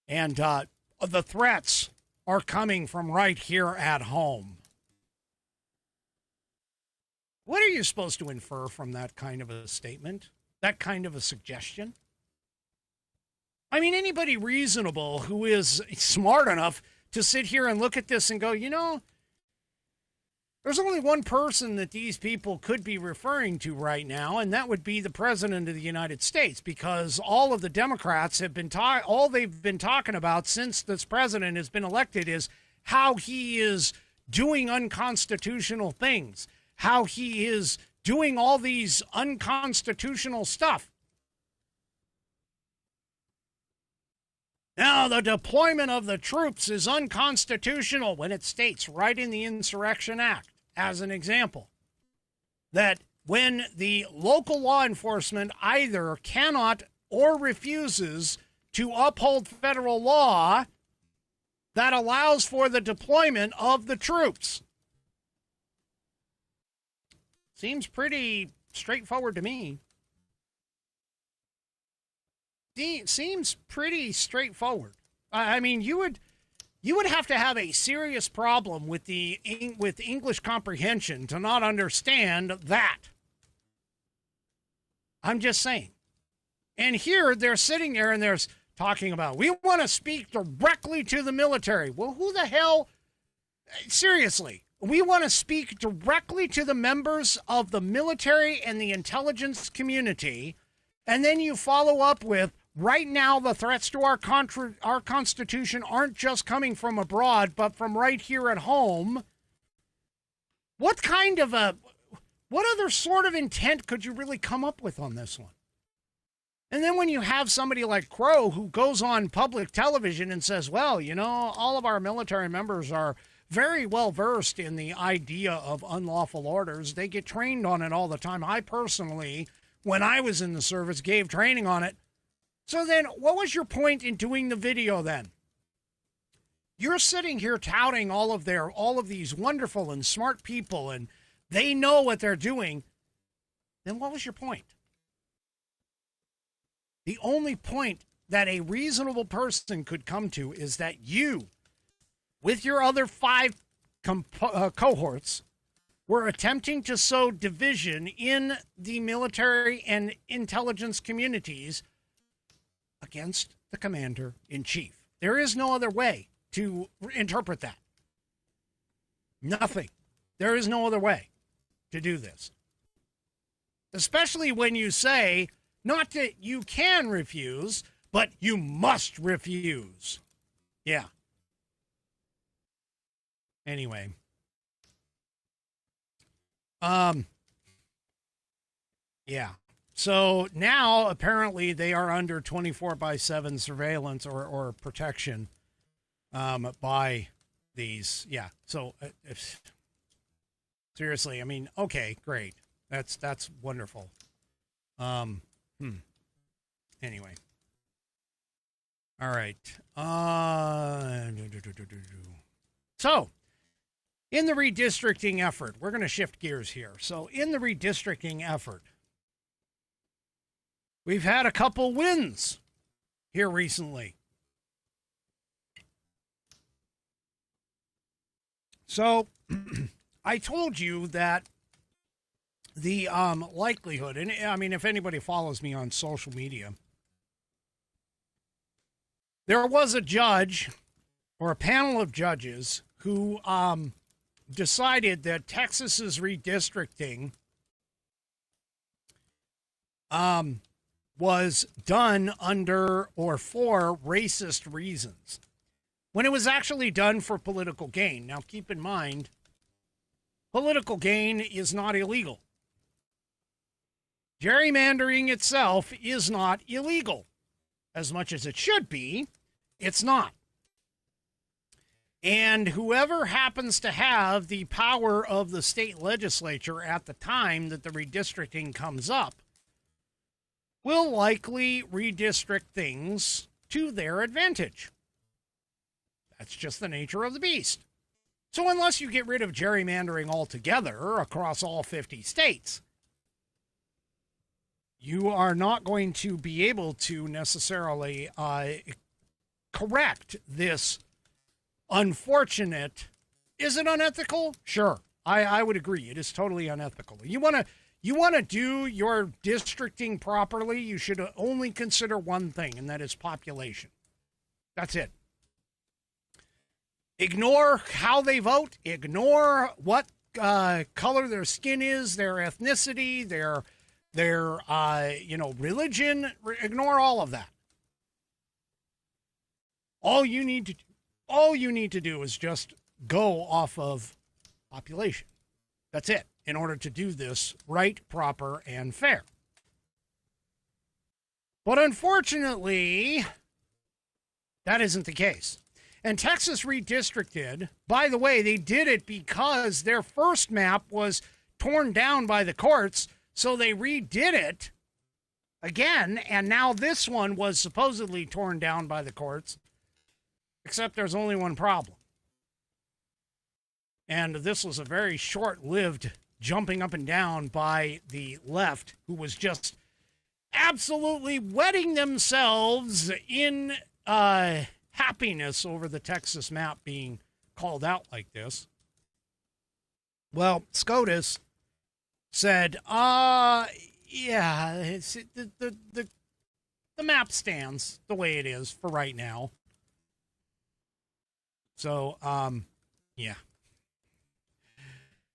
And the threats are coming from right here at home. What are you supposed to infer from that kind of a statement? That kind of a suggestion? I mean, anybody reasonable who is smart enough to sit here and look at this and go, you know, there's only one person that these people could be referring to right now, and that would be the President of the United States, because all of the Democrats have been all they've been talking about since this president has been elected is how he is doing unconstitutional things, how he is doing all these unconstitutional stuff. Now, the deployment of the troops is unconstitutional when it states right in the Insurrection Act, as an example, that when the local law enforcement either cannot or refuses to uphold federal law that allows for the deployment of the troops. Seems pretty straightforward to me. Seems pretty straightforward. I mean, you would have to have a serious problem with with English comprehension to not understand that. I'm just saying. And here they're sitting there and they're talking about, we want to speak directly to the military. Well, who the hell? Seriously, we want to speak directly to the members of the military and the intelligence community. And then you follow up with, right now, the threats to our Constitution aren't just coming from abroad, but from right here at home. What other sort of intent could you really come up with on this one? And then when you have somebody like Crow who goes on public television and says, well, you know, all of our military members are very well versed in the idea of unlawful orders. They get trained on it all the time. I personally, when I was in the service, gave training on it. So then what was your point in doing the video then? You're sitting here touting all of these wonderful and smart people and they know what they're doing. Then what was your point? The only point that a reasonable person could come to is that you, with your other 5 cohorts, were attempting to sow division in the military and intelligence communities against the commander-in-chief. There is no other way to interpret that. Nothing. There is no other way to do this. Especially when you say, not that you can refuse, but you must refuse. Yeah. Anyway. Yeah. So now, apparently, they are under 24/7 surveillance or protection by these. Yeah. So, seriously, I mean, okay, great. That's wonderful. Anyway. All right. So, in the redistricting effort, we're going to shift gears here. So, in the redistricting effort, we've had a couple wins here recently. So, I told you that the likelihood, and I mean, if anybody follows me on social media, there was a judge or a panel of judges who decided that Texas's redistricting was done under or for racist reasons, when it was actually done for political gain. Now, keep in mind, political gain is not illegal. Gerrymandering itself is not illegal. As much as it should be, it's not. And whoever happens to have the power of the state legislature at the time that the redistricting comes up will likely redistrict things to their advantage. That's just the nature of the beast. So unless you get rid of gerrymandering altogether across all 50 states, you are not going to be able to necessarily correct this unfortunate. Is it unethical? Sure. I would agree. It is totally unethical. You want to do your districting properly, you should only consider one thing, and that is population. That's it. Ignore how they vote. Ignore what color their skin is, their ethnicity, their religion. Ignore all of that. All you need to do is just go off of population. That's it, in order to do this right, proper, and fair. But unfortunately, that isn't the case. And Texas redistricted, by the way, they did it because their first map was torn down by the courts, so they redid it again, and now this one was supposedly torn down by the courts, except there's only one problem. And this was a very short-lived jumping up and down by the left, who was just absolutely wetting themselves in happiness over the Texas map being called out like this. Well, SCOTUS said, yeah, the map stands the way it is for right now. So, yeah.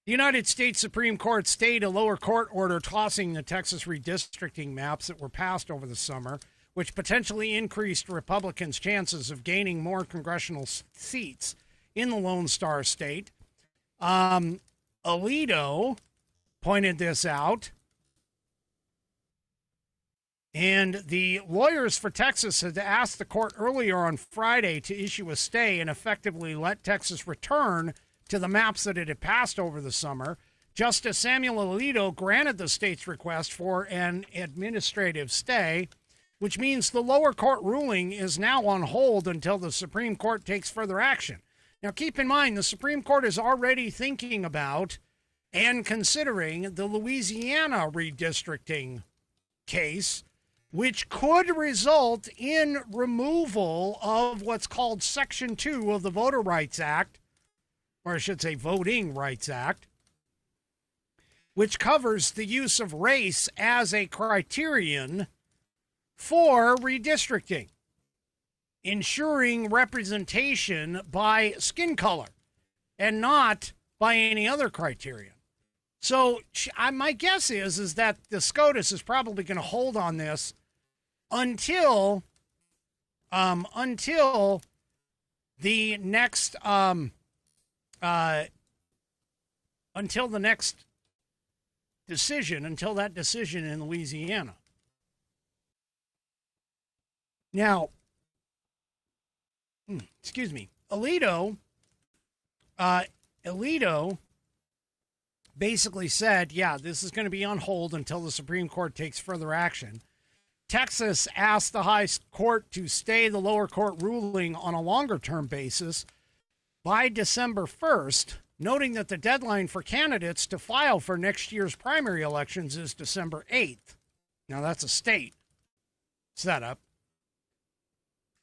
The United States Supreme Court stayed a lower court order tossing the Texas redistricting maps that were passed over the summer, which potentially increased Republicans' chances of gaining more congressional seats in the Lone Star State. Alito pointed this out. And the lawyers for Texas had asked the court earlier on Friday to issue a stay and effectively let Texas return to the maps that it had passed over the summer. Justice Samuel Alito granted the state's request for an administrative stay, which means the lower court ruling is now on hold until the Supreme Court takes further action. Now, keep in mind, the Supreme Court is already thinking about and considering the Louisiana redistricting case, which could result in removal of what's called Section 2 of the Voter Rights Act, or I should say Voting Rights Act, which covers the use of race as a criterion for redistricting, ensuring representation by skin color and not by any other criterion. So my guess is that the SCOTUS is probably going to hold on this until the next decision, until that decision in Louisiana. Now, excuse me, Alito basically said, yeah, this is going to be on hold until the Supreme Court takes further action. Texas asked the high court to stay the lower court ruling on a longer-term basis by December 1st, noting that the deadline for candidates to file for next year's primary elections is December 8th. Now, that's a state setup.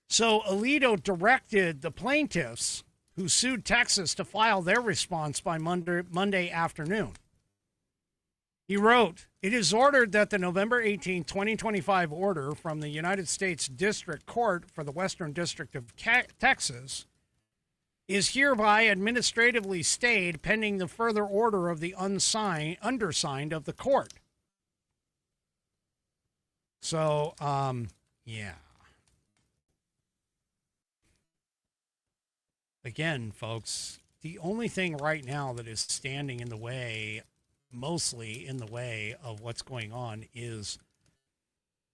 So Alito directed the plaintiffs who sued Texas to file their response by Monday afternoon. He wrote, "It is ordered that the November 18, 2025 order from the United States District Court for the Western District of Texas is hereby administratively stayed pending the further order of the undersigned of the court." So, yeah. Again, folks, the only thing right now that is standing in the way, mostly in the way of what's going on, is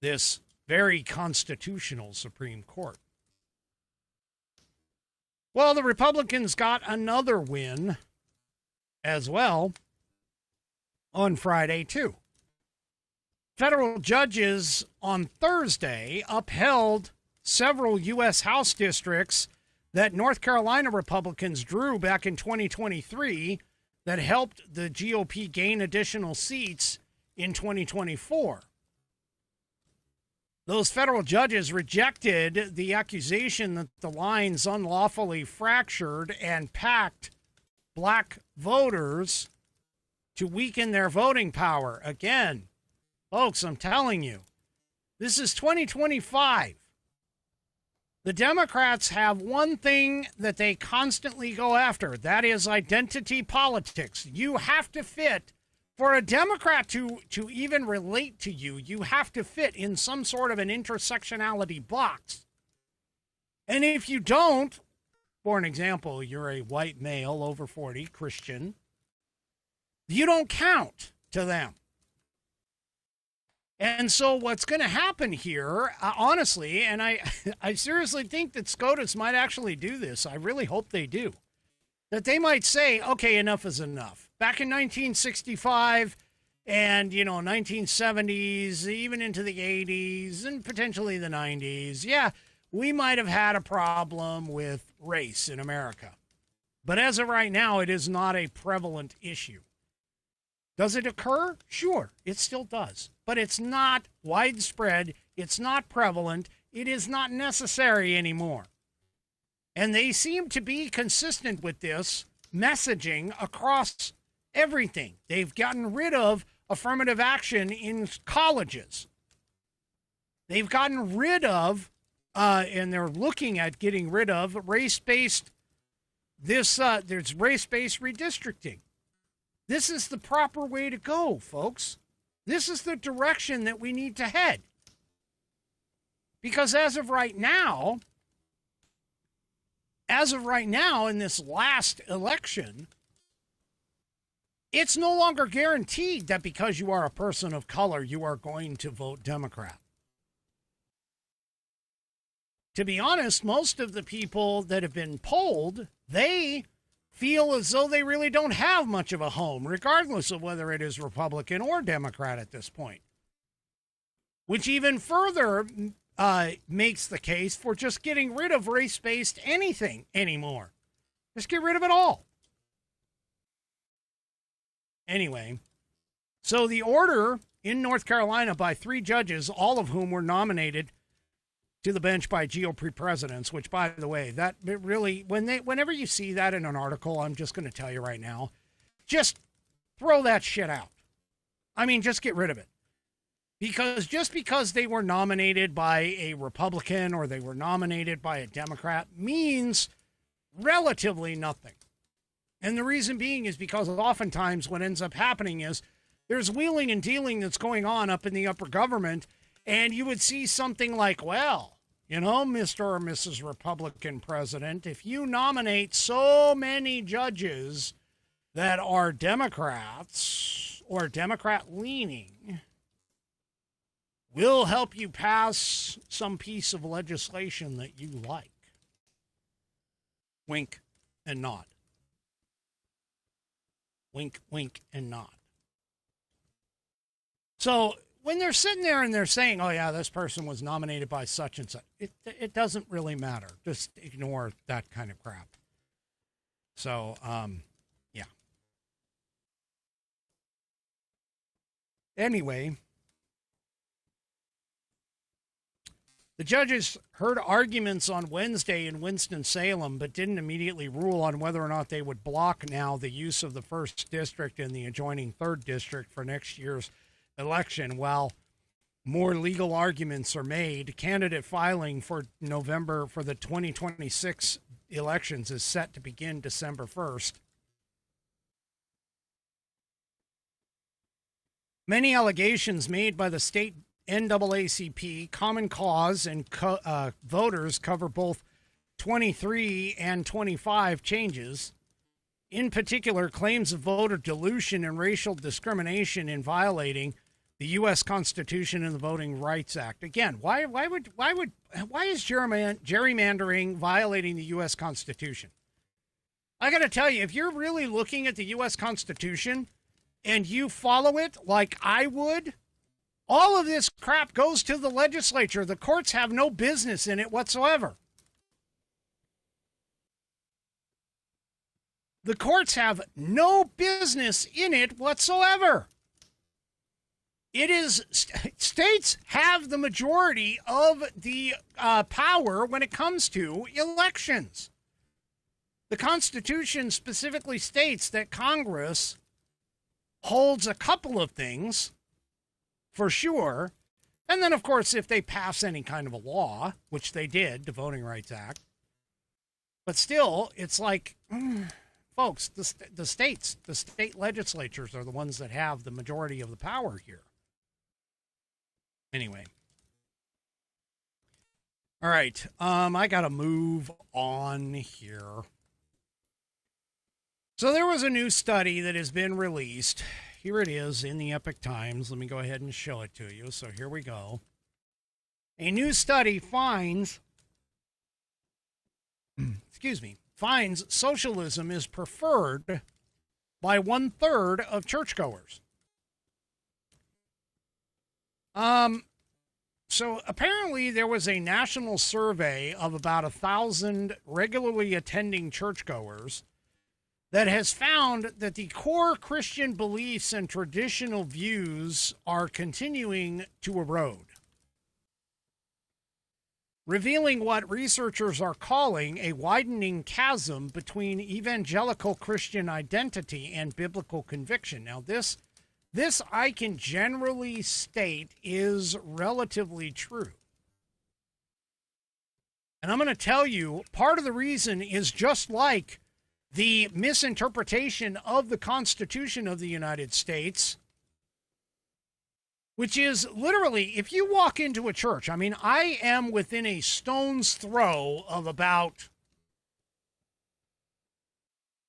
this very constitutional Supreme Court. Well, the Republicans got another win as well on Friday, too. Federal judges on Thursday upheld several U.S. House districts that North Carolina Republicans drew back in 2023 that helped the GOP gain additional seats in 2024. those federal judges rejected the accusation that the lines unlawfully fractured and packed black voters to weaken their voting power. Again, folks, I'm telling you, this is 2025. The Democrats have one thing that they constantly go after. That is identity politics. You have to fit. For a Democrat to even relate to you, you have to fit in some sort of an intersectionality box. And if you don't, for an example, you're a white male over 40, Christian, you don't count to them. And so what's going to happen here, honestly, and I seriously think that SCOTUS might actually do this. I really hope they do. That they might say, okay, enough is enough. Back in 1965 and, 1970s, even into the 80s and potentially the 90s, yeah, we might have had a problem with race in America. But as of right now, it is not a prevalent issue. Does it occur? Sure, it still does. But it's not widespread. It's not prevalent. It is not necessary anymore. And they seem to be consistent with this messaging across everything. They've gotten rid of affirmative action in colleges. They've gotten rid of, and they're looking at getting rid of race-based, there's race-based redistricting. This is the proper way to go, folks. This is the direction that we need to head. Because as of right now, in this last election, it's no longer guaranteed that because you are a person of color, you are going to vote Democrat. To be honest, most of the people that have been polled, they feel as though they really don't have much of a home, regardless of whether it is Republican or Democrat at this point. Which even further makes the case for just getting rid of race-based anything anymore. Just get rid of it all. Anyway, so the order in North Carolina by 3 judges, all of whom were nominated to the bench by GOP presidents, which, by the way, that really, whenever you see that in an article, I'm just going to tell you right now, just throw that shit out. I mean, just get rid of it. Because just because they were nominated by a Republican or they were nominated by a Democrat means relatively nothing. And the reason being is because oftentimes what ends up happening is there's wheeling and dealing that's going on up in the upper government, and you would see something like, well, Mr. or Mrs. Republican president, if you nominate so many judges that are Democrats or Democrat-leaning, we'll help you pass some piece of legislation that you like. Wink and nod. Wink, wink, and nod. So when they're sitting there and they're saying, oh, yeah, this person was nominated by such and such, it doesn't really matter. Just ignore that kind of crap. So, yeah. Anyway, the judges heard arguments on Wednesday in Winston-Salem, but didn't immediately rule on whether or not they would block now the use of the 1st District and the adjoining 3rd District for next year's election. While more legal arguments are made, candidate filing for November for the 2026 elections is set to begin December 1st. Many allegations made by the state NAACP, Common Cause, and voters cover both 23 and 25 changes. In particular, claims of voter dilution and racial discrimination in violating the U.S. Constitution and the Voting Rights Act. Again, why is gerrymandering violating the U.S. Constitution? I got to tell you, if you're really looking at the U.S. Constitution and you follow it like I would, all of this crap goes to the legislature. The courts have no business in it whatsoever. The courts have no business in it whatsoever. it is states have the majority of the power when it comes to elections. The Constitution specifically states that Congress holds a couple of things for sure. And then, of course, if they pass any kind of a law, which they did, the Voting Rights Act. But still, it's like, folks, the state legislatures are the ones that have the majority of the power here. Anyway. All right. I got to move on here. So there was a new study that has been released. Here it is in the Epoch Times. Let me go ahead and show it to you. So here we go. A new study finds socialism is preferred by 1/3 of churchgoers. So apparently there was a national survey of about 1,000 regularly attending churchgoers that has found that the core Christian beliefs and traditional views are continuing to erode, revealing what researchers are calling a widening chasm between evangelical Christian identity and biblical conviction. Now, this I can generally state is relatively true. And I'm going to tell you, part of the reason is just like the misinterpretation of the Constitution of the United States, which is literally, if you walk into a church, I mean, I am within a stone's throw of about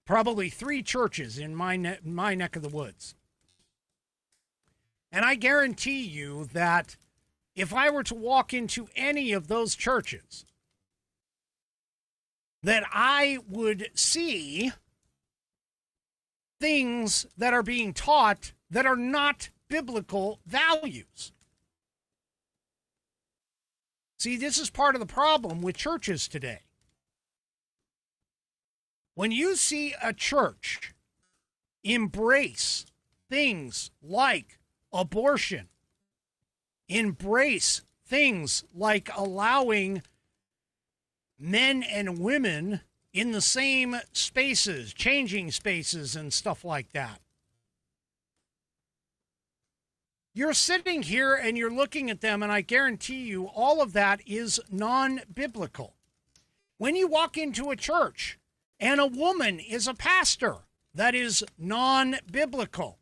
probably 3 churches in my neck of the woods. And I guarantee you that if I were to walk into any of those churches, that I would see things that are being taught that are not biblical values. See, this is part of the problem with churches today. When you see a church embrace things like abortion, embrace things like allowing men and women in the same spaces, changing spaces and stuff like that. You're sitting here and you're looking at them, and I guarantee you all of that is non-biblical. When you walk into a church and a woman is a pastor, that is non-biblical.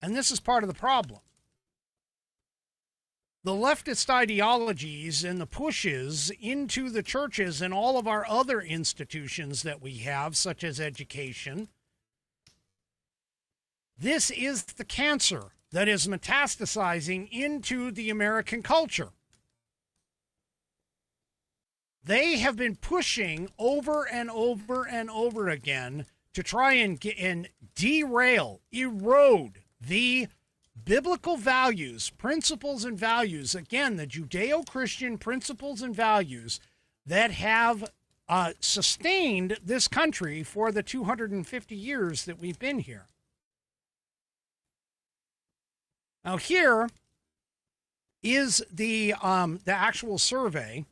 And this is part of the problem. The leftist ideologies and the pushes into the churches and all of our other institutions that we have, such as education, this is the cancer that is metastasizing into the American culture. They have been pushing over and over and over again to try and derail, erode the biblical values, principles and values, again, the Judeo-Christian principles and values that have sustained this country for the 250 years that we've been here. Now, here is the actual survey,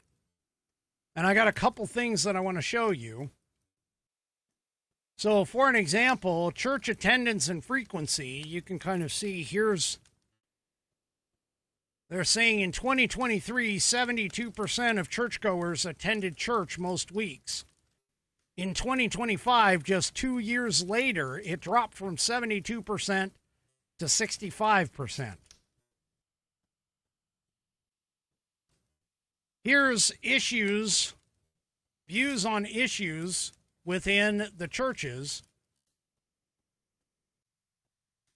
and I got a couple things that I want to show you. So, for an example, church attendance and frequency, you can kind of see they're saying in 2023, 72% of churchgoers attended church most weeks. In 2025, just 2 years later, it dropped from 72% to 65%. Here's views on issues within the churches.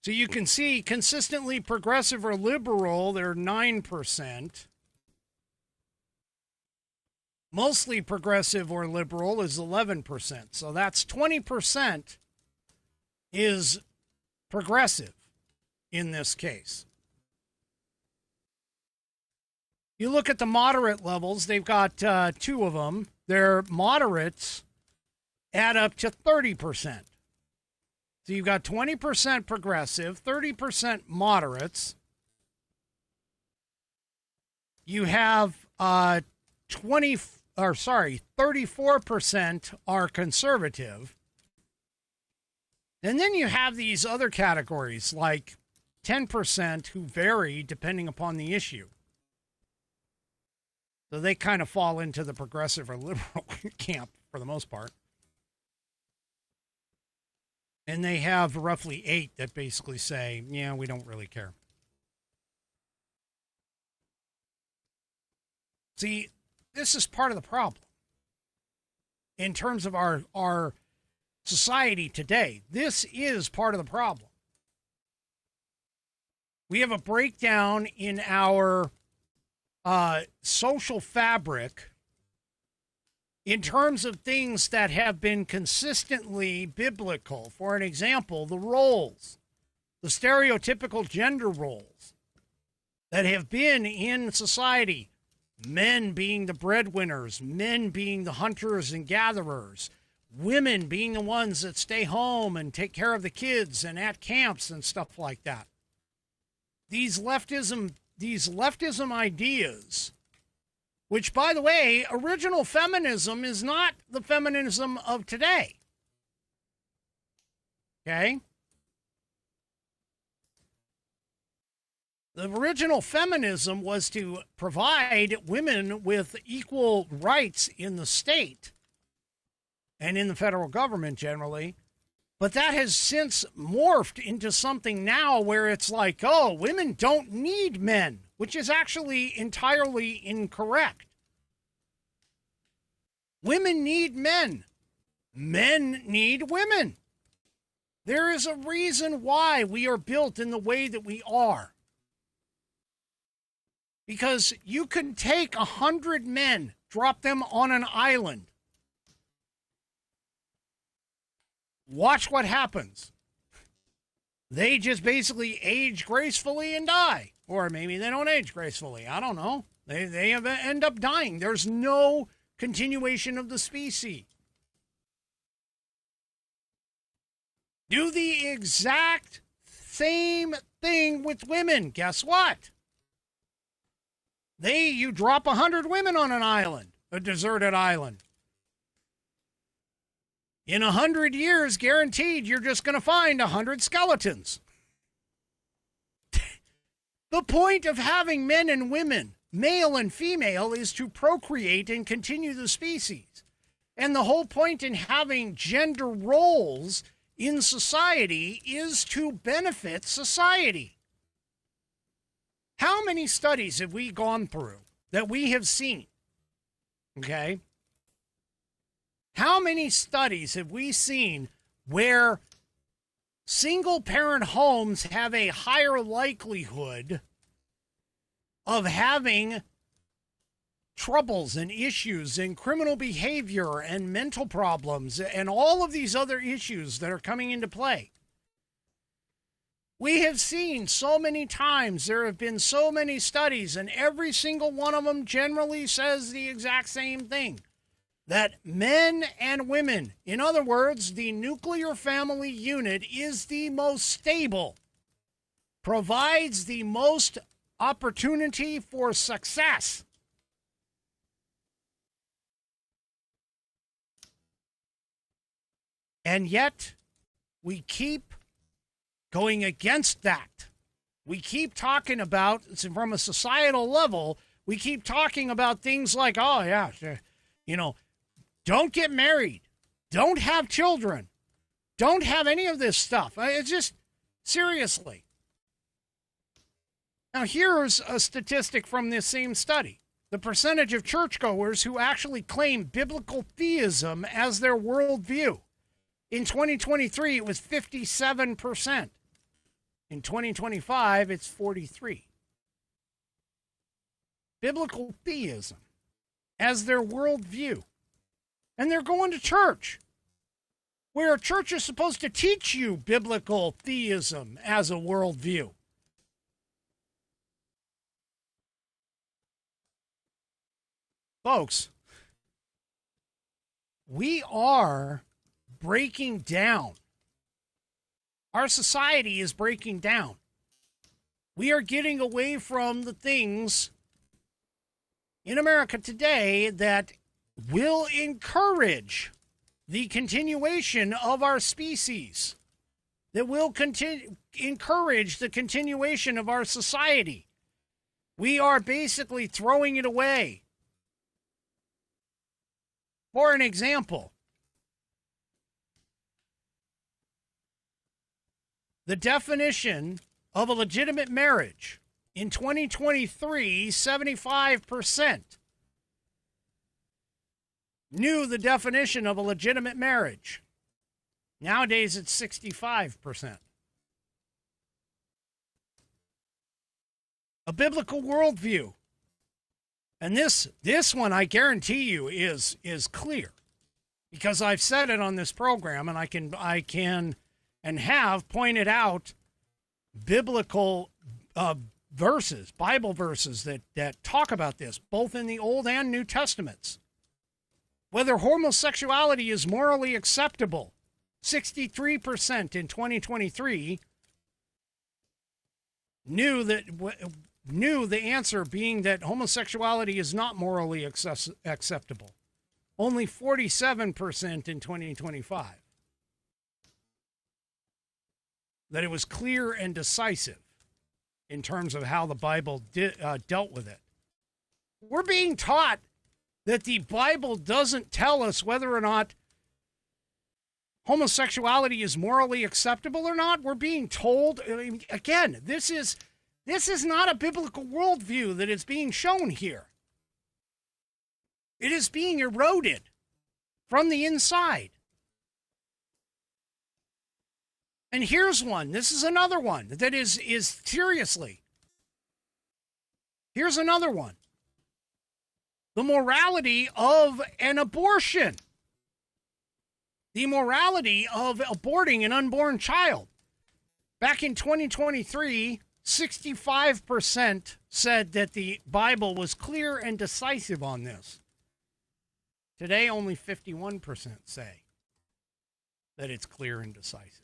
So you can see consistently progressive or liberal, they're 9%. Mostly progressive or liberal is 11%. So that's 20% is progressive in this case. You look at the moderate levels, they've got 2 of them. Their moderates add up to 30%. So you've got 20% progressive, 30% moderates. You have 34% are conservative. And then you have these other categories like 10% who vary depending upon the issue. So they kind of fall into the progressive or liberal camp for the most part. And they have roughly 8 that basically say, yeah, we don't really care. See, this is part of the problem. In terms of our society today, this is part of the problem. We have a breakdown in our social fabric in terms of things that have been consistently biblical. For an example, the roles, the stereotypical gender roles that have been in society. Men being the breadwinners, men being the hunters and gatherers, women being the ones that stay home and take care of the kids and at camps and stuff like that. These leftism ideas, which, by the way, original feminism is not the feminism of today. Okay? The original feminism was to provide women with equal rights in the state and in the federal government generally. But that has since morphed into something now where it's like, oh, women don't need men, which is actually entirely incorrect. Women need men. Men need women. There is a reason why we are built in the way that we are. Because you can take 100 men, drop them on an island. Watch what happens. They just basically age gracefully and die. Or maybe they don't age gracefully. I don't know. They end up dying. There's no continuation of the species. Do the exact same thing with women. Guess what? You drop 100 women on an island, a deserted island. In 100 years, guaranteed, you're just going to find 100 skeletons. The point of having men and women, male and female, is to procreate and continue the species. And the whole point in having gender roles in society is to benefit society. How many studies have we gone through that we have seen? Okay? How many studies have we seen where single-parent homes have a higher likelihood of having troubles and issues and criminal behavior and mental problems and all of these other issues that are coming into play? We have seen so many times, there have been so many studies, and every single one of them generally says the exact same thing. That men and women, in other words, the nuclear family unit is the most stable, provides the most opportunity for success. And yet, we keep going against that. We keep talking about, from a societal level, we keep talking about things like, oh, yeah, you know, don't get married. Don't have children. Don't have any of this stuff. It's just, seriously. Now, here's a statistic from this same study. The percentage of churchgoers who actually claim biblical theism as their worldview. In 2023, it was 57%. In 2025, it's 43%. Biblical theism as their worldview. And they're going to church, where a church is supposed to teach you biblical theism as a worldview. Folks, we are breaking down Our society is breaking down. We are getting away from the things in America today that will encourage the continuation of our species, that will encourage the continuation of our society. We are basically throwing it away. For an example, the definition of a legitimate marriage in 2023, 75% knew the definition of a legitimate marriage. Nowadays, it's 65%. A biblical worldview. And this one, I guarantee you, is clear. Because I've said it on this program, and I can and have pointed out biblical verses, Bible verses that talk about this, both in the Old and New Testaments. Whether homosexuality is morally acceptable, 63% in 2023 knew the answer being that homosexuality is not morally acceptable. Only 47% in 2025. That it was clear and decisive in terms of how the Bible dealt with it. We're being taught that the Bible doesn't tell us whether or not homosexuality is morally acceptable or not. We're being told, again, this is not a biblical worldview that is being shown here. It is being eroded from the inside. And here's one. This is another one that is seriously. Here's another one. The morality of an abortion. The morality of aborting an unborn child. Back in 2023, 65% said that the Bible was clear and decisive on this. Today, only 51% say that it's clear and decisive.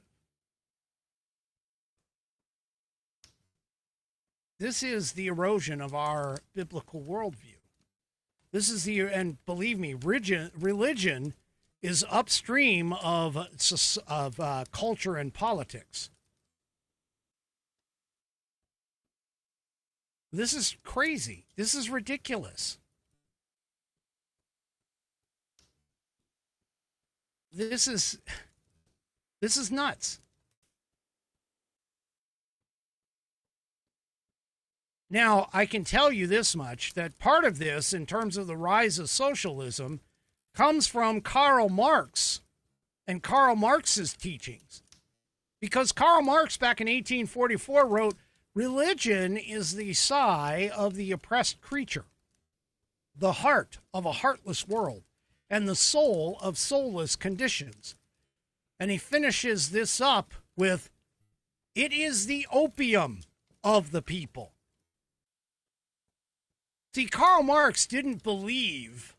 This is the erosion of our biblical worldview. This is and believe me, religion is upstream of culture and politics. This is crazy. This is ridiculous. This is nuts. Now, I can tell you this much, that part of this, in terms of the rise of socialism, comes from Karl Marx and Karl Marx's teachings. Because Karl Marx, back in 1844, wrote, "Religion is the sigh of the oppressed creature, the heart of a heartless world, and the soul of soulless conditions." And he finishes this up with, "It is the opium of the people." See, Karl Marx didn't believe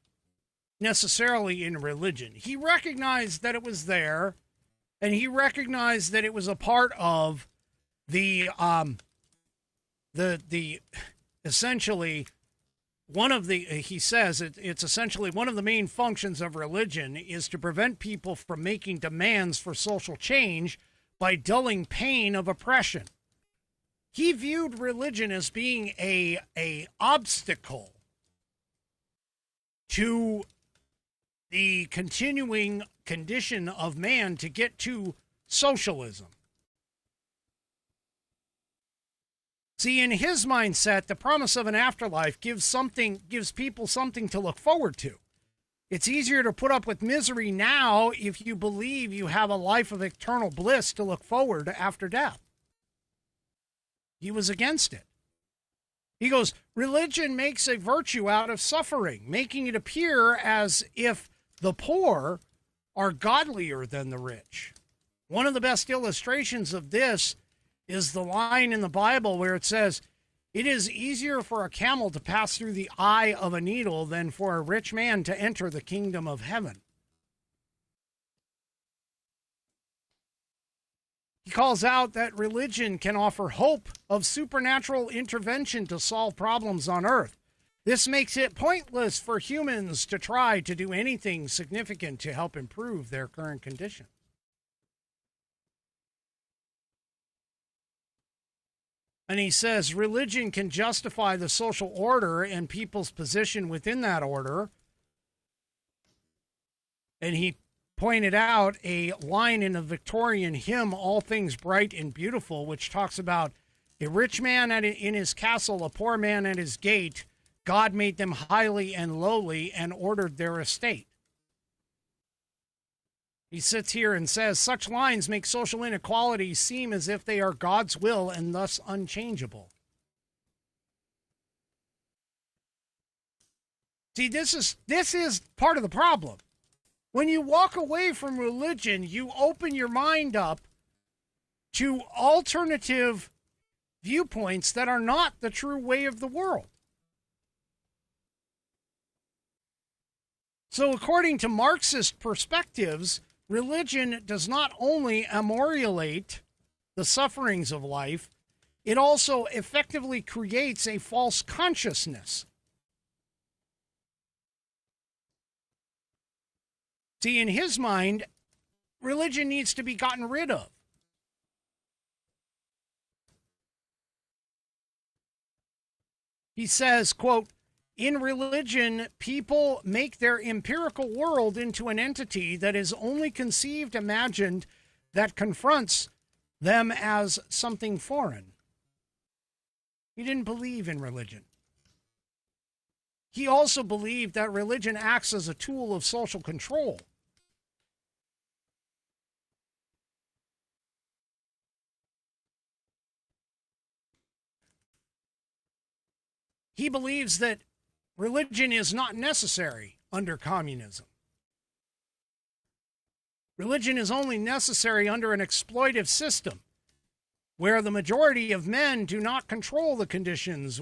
necessarily in religion. He recognized that it was there, and he recognized that it was a part of the essentially one of the, he says it's essentially one of the main functions of religion is to prevent people from making demands for social change by dulling pain of oppression. He viewed religion as being a obstacle to the continuing condition of man to get to socialism. See, in his mindset, the promise of an afterlife gives people something to look forward to. It's easier to put up with misery now if you believe you have a life of eternal bliss to look forward to after death. He was against it. He goes, religion makes a virtue out of suffering, making it appear as if the poor are godlier than the rich. One of the best illustrations of this is the line in the Bible where it says, "It is easier for a camel to pass through the eye of a needle than for a rich man to enter the kingdom of heaven." calls out that religion can offer hope of supernatural intervention to solve problems on Earth. This makes it pointless for humans to try to do anything significant to help improve their current condition. And he says religion can justify the social order and people's position within that order. And he pointed out a line in a Victorian hymn, All Things Bright and Beautiful, which talks about a rich man in his castle, a poor man at his gate. God made them highly and lowly and ordered their estate. He sits here and says, such lines make social inequality seem as if they are God's will and thus unchangeable. See, this is part of the problem. When you walk away from religion, you open your mind up to alternative viewpoints that are not the true way of the world. So according to Marxist perspectives, religion does not only ameliorate the sufferings of life, it also effectively creates a false consciousness. See, in his mind, religion needs to be gotten rid of. He says, quote, in religion, people make their empirical world into an entity that is only conceived, imagined, that confronts them as something foreign. He didn't believe in religion. He also believed that religion acts as a tool of social control. He believes that religion is not necessary under communism. Religion is only necessary under an exploitive system where the majority of men do not control the conditions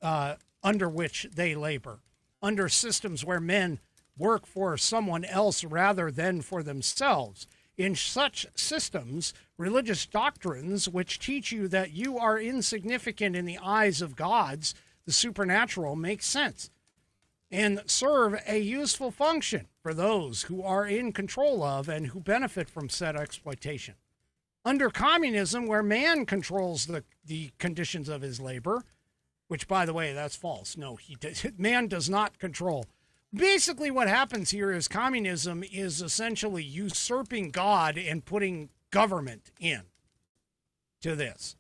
under which they labor, under systems where men work for someone else rather than for themselves. In such systems, religious doctrines which teach you that you are insignificant in the eyes of gods, the supernatural, make sense and serve a useful function for those who are in control of and who benefit from said exploitation. Under communism, where man controls the conditions of his labor, which, by the way, that's false. No, man does not control. Basically, what happens here is communism is essentially usurping God and putting government in to this.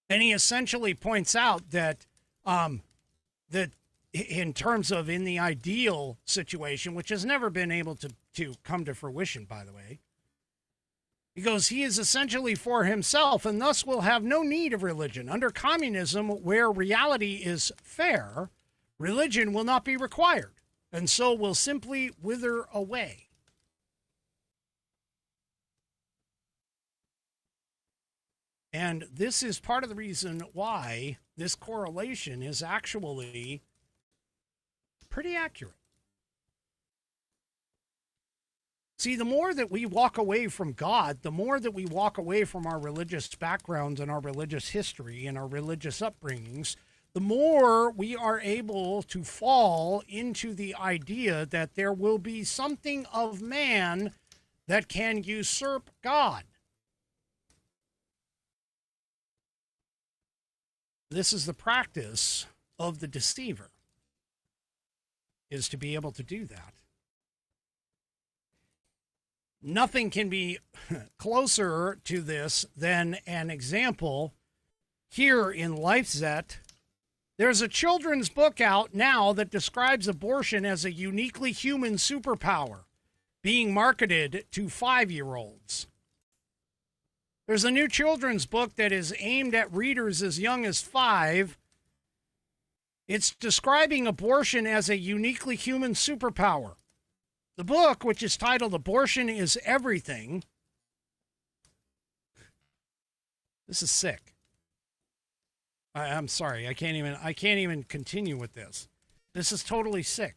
And he essentially points out that that in terms of in the ideal situation, which has never been able to come to fruition, by the way, he goes, he is essentially for himself and thus will have no need of religion. Under communism, where reality is fair, religion will not be required, and so will simply wither away. And this is part of the reason why this correlation is actually pretty accurate. See, the more that we walk away from God, the more that we walk away from our religious backgrounds and our religious history and our religious upbringings, the more we are able to fall into the idea that there will be something of man that can usurp God. This is the practice of the deceiver, is to be able to do that. Nothing can be closer to this than an example here in LifeZet. There's a children's book out now that describes abortion as a uniquely human superpower being marketed to 5-year-olds. There's a new children's book that is aimed at readers as young as 5. It's describing abortion as a uniquely human superpower. The book, which is titled Abortion is Everything. This is sick. I'm sorry. I can't even continue with this. This is totally sick.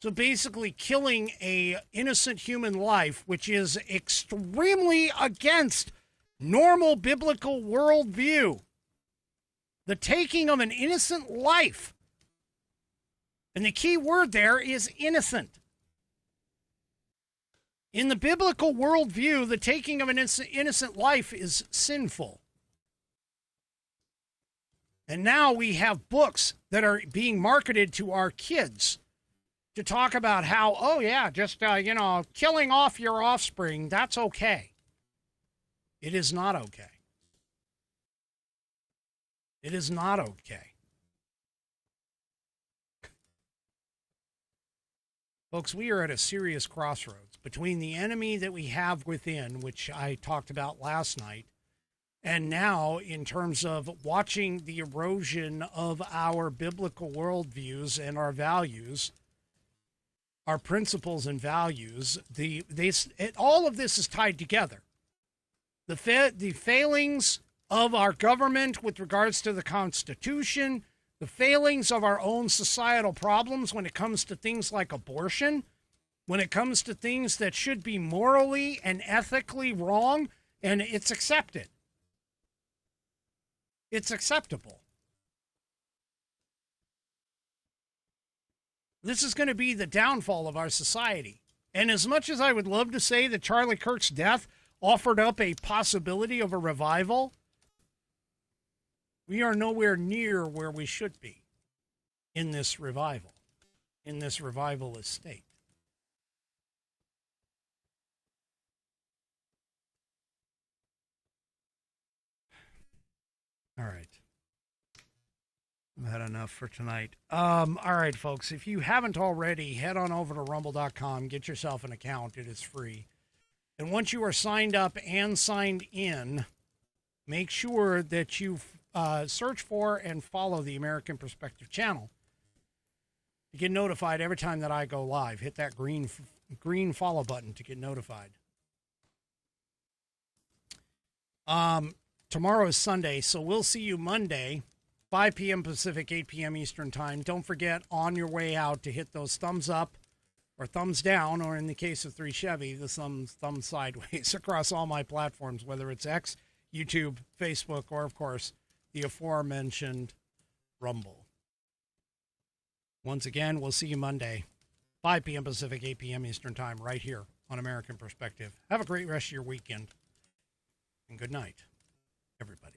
So basically killing a innocent human life, which is extremely against normal biblical worldview. The taking of an innocent life. And the key word there is innocent. In the biblical worldview, the taking of an innocent life is sinful. And now we have books that are being marketed to our kids to talk about how, oh yeah, just, killing off your offspring, that's okay. It is not okay. It is not okay. Folks, we are at a serious crossroads between the enemy that we have within, which I talked about last night, and now in terms of watching the erosion of our biblical worldviews and our values, our principles and values. All of this is tied together. The failings of our government with regards to the Constitution, the failings of our own societal problems when it comes to things like abortion, when it comes to things that should be morally and ethically wrong, and it's accepted. It's acceptable. This is going to be the downfall of our society. And as much as I would love to say that Charlie Kirk's death offered up a possibility of a revival, we are nowhere near where we should be in this revival, in this revivalist state. All right. I've had enough for tonight. All right, folks. If you haven't already, head on over to rumble.com. Get yourself an account. It is free. And once you are signed up and signed in, make sure that you search for and follow the American Perspective channel to get notified every time that I go live. Hit that green follow button to get notified. Tomorrow is Sunday, so we'll see you Monday, 5 p.m. Pacific, 8 p.m. Eastern Time. Don't forget, on your way out, to hit those thumbs up or thumbs down, or in the case of 3 Chevy, the thumbs sideways across all my platforms, whether it's X, YouTube, Facebook, or, of course, the aforementioned Rumble. Once again, we'll see you Monday, 5 p.m. Pacific, 8 p.m. Eastern Time, right here on American Perspective. Have a great rest of your weekend, and good night, everybody.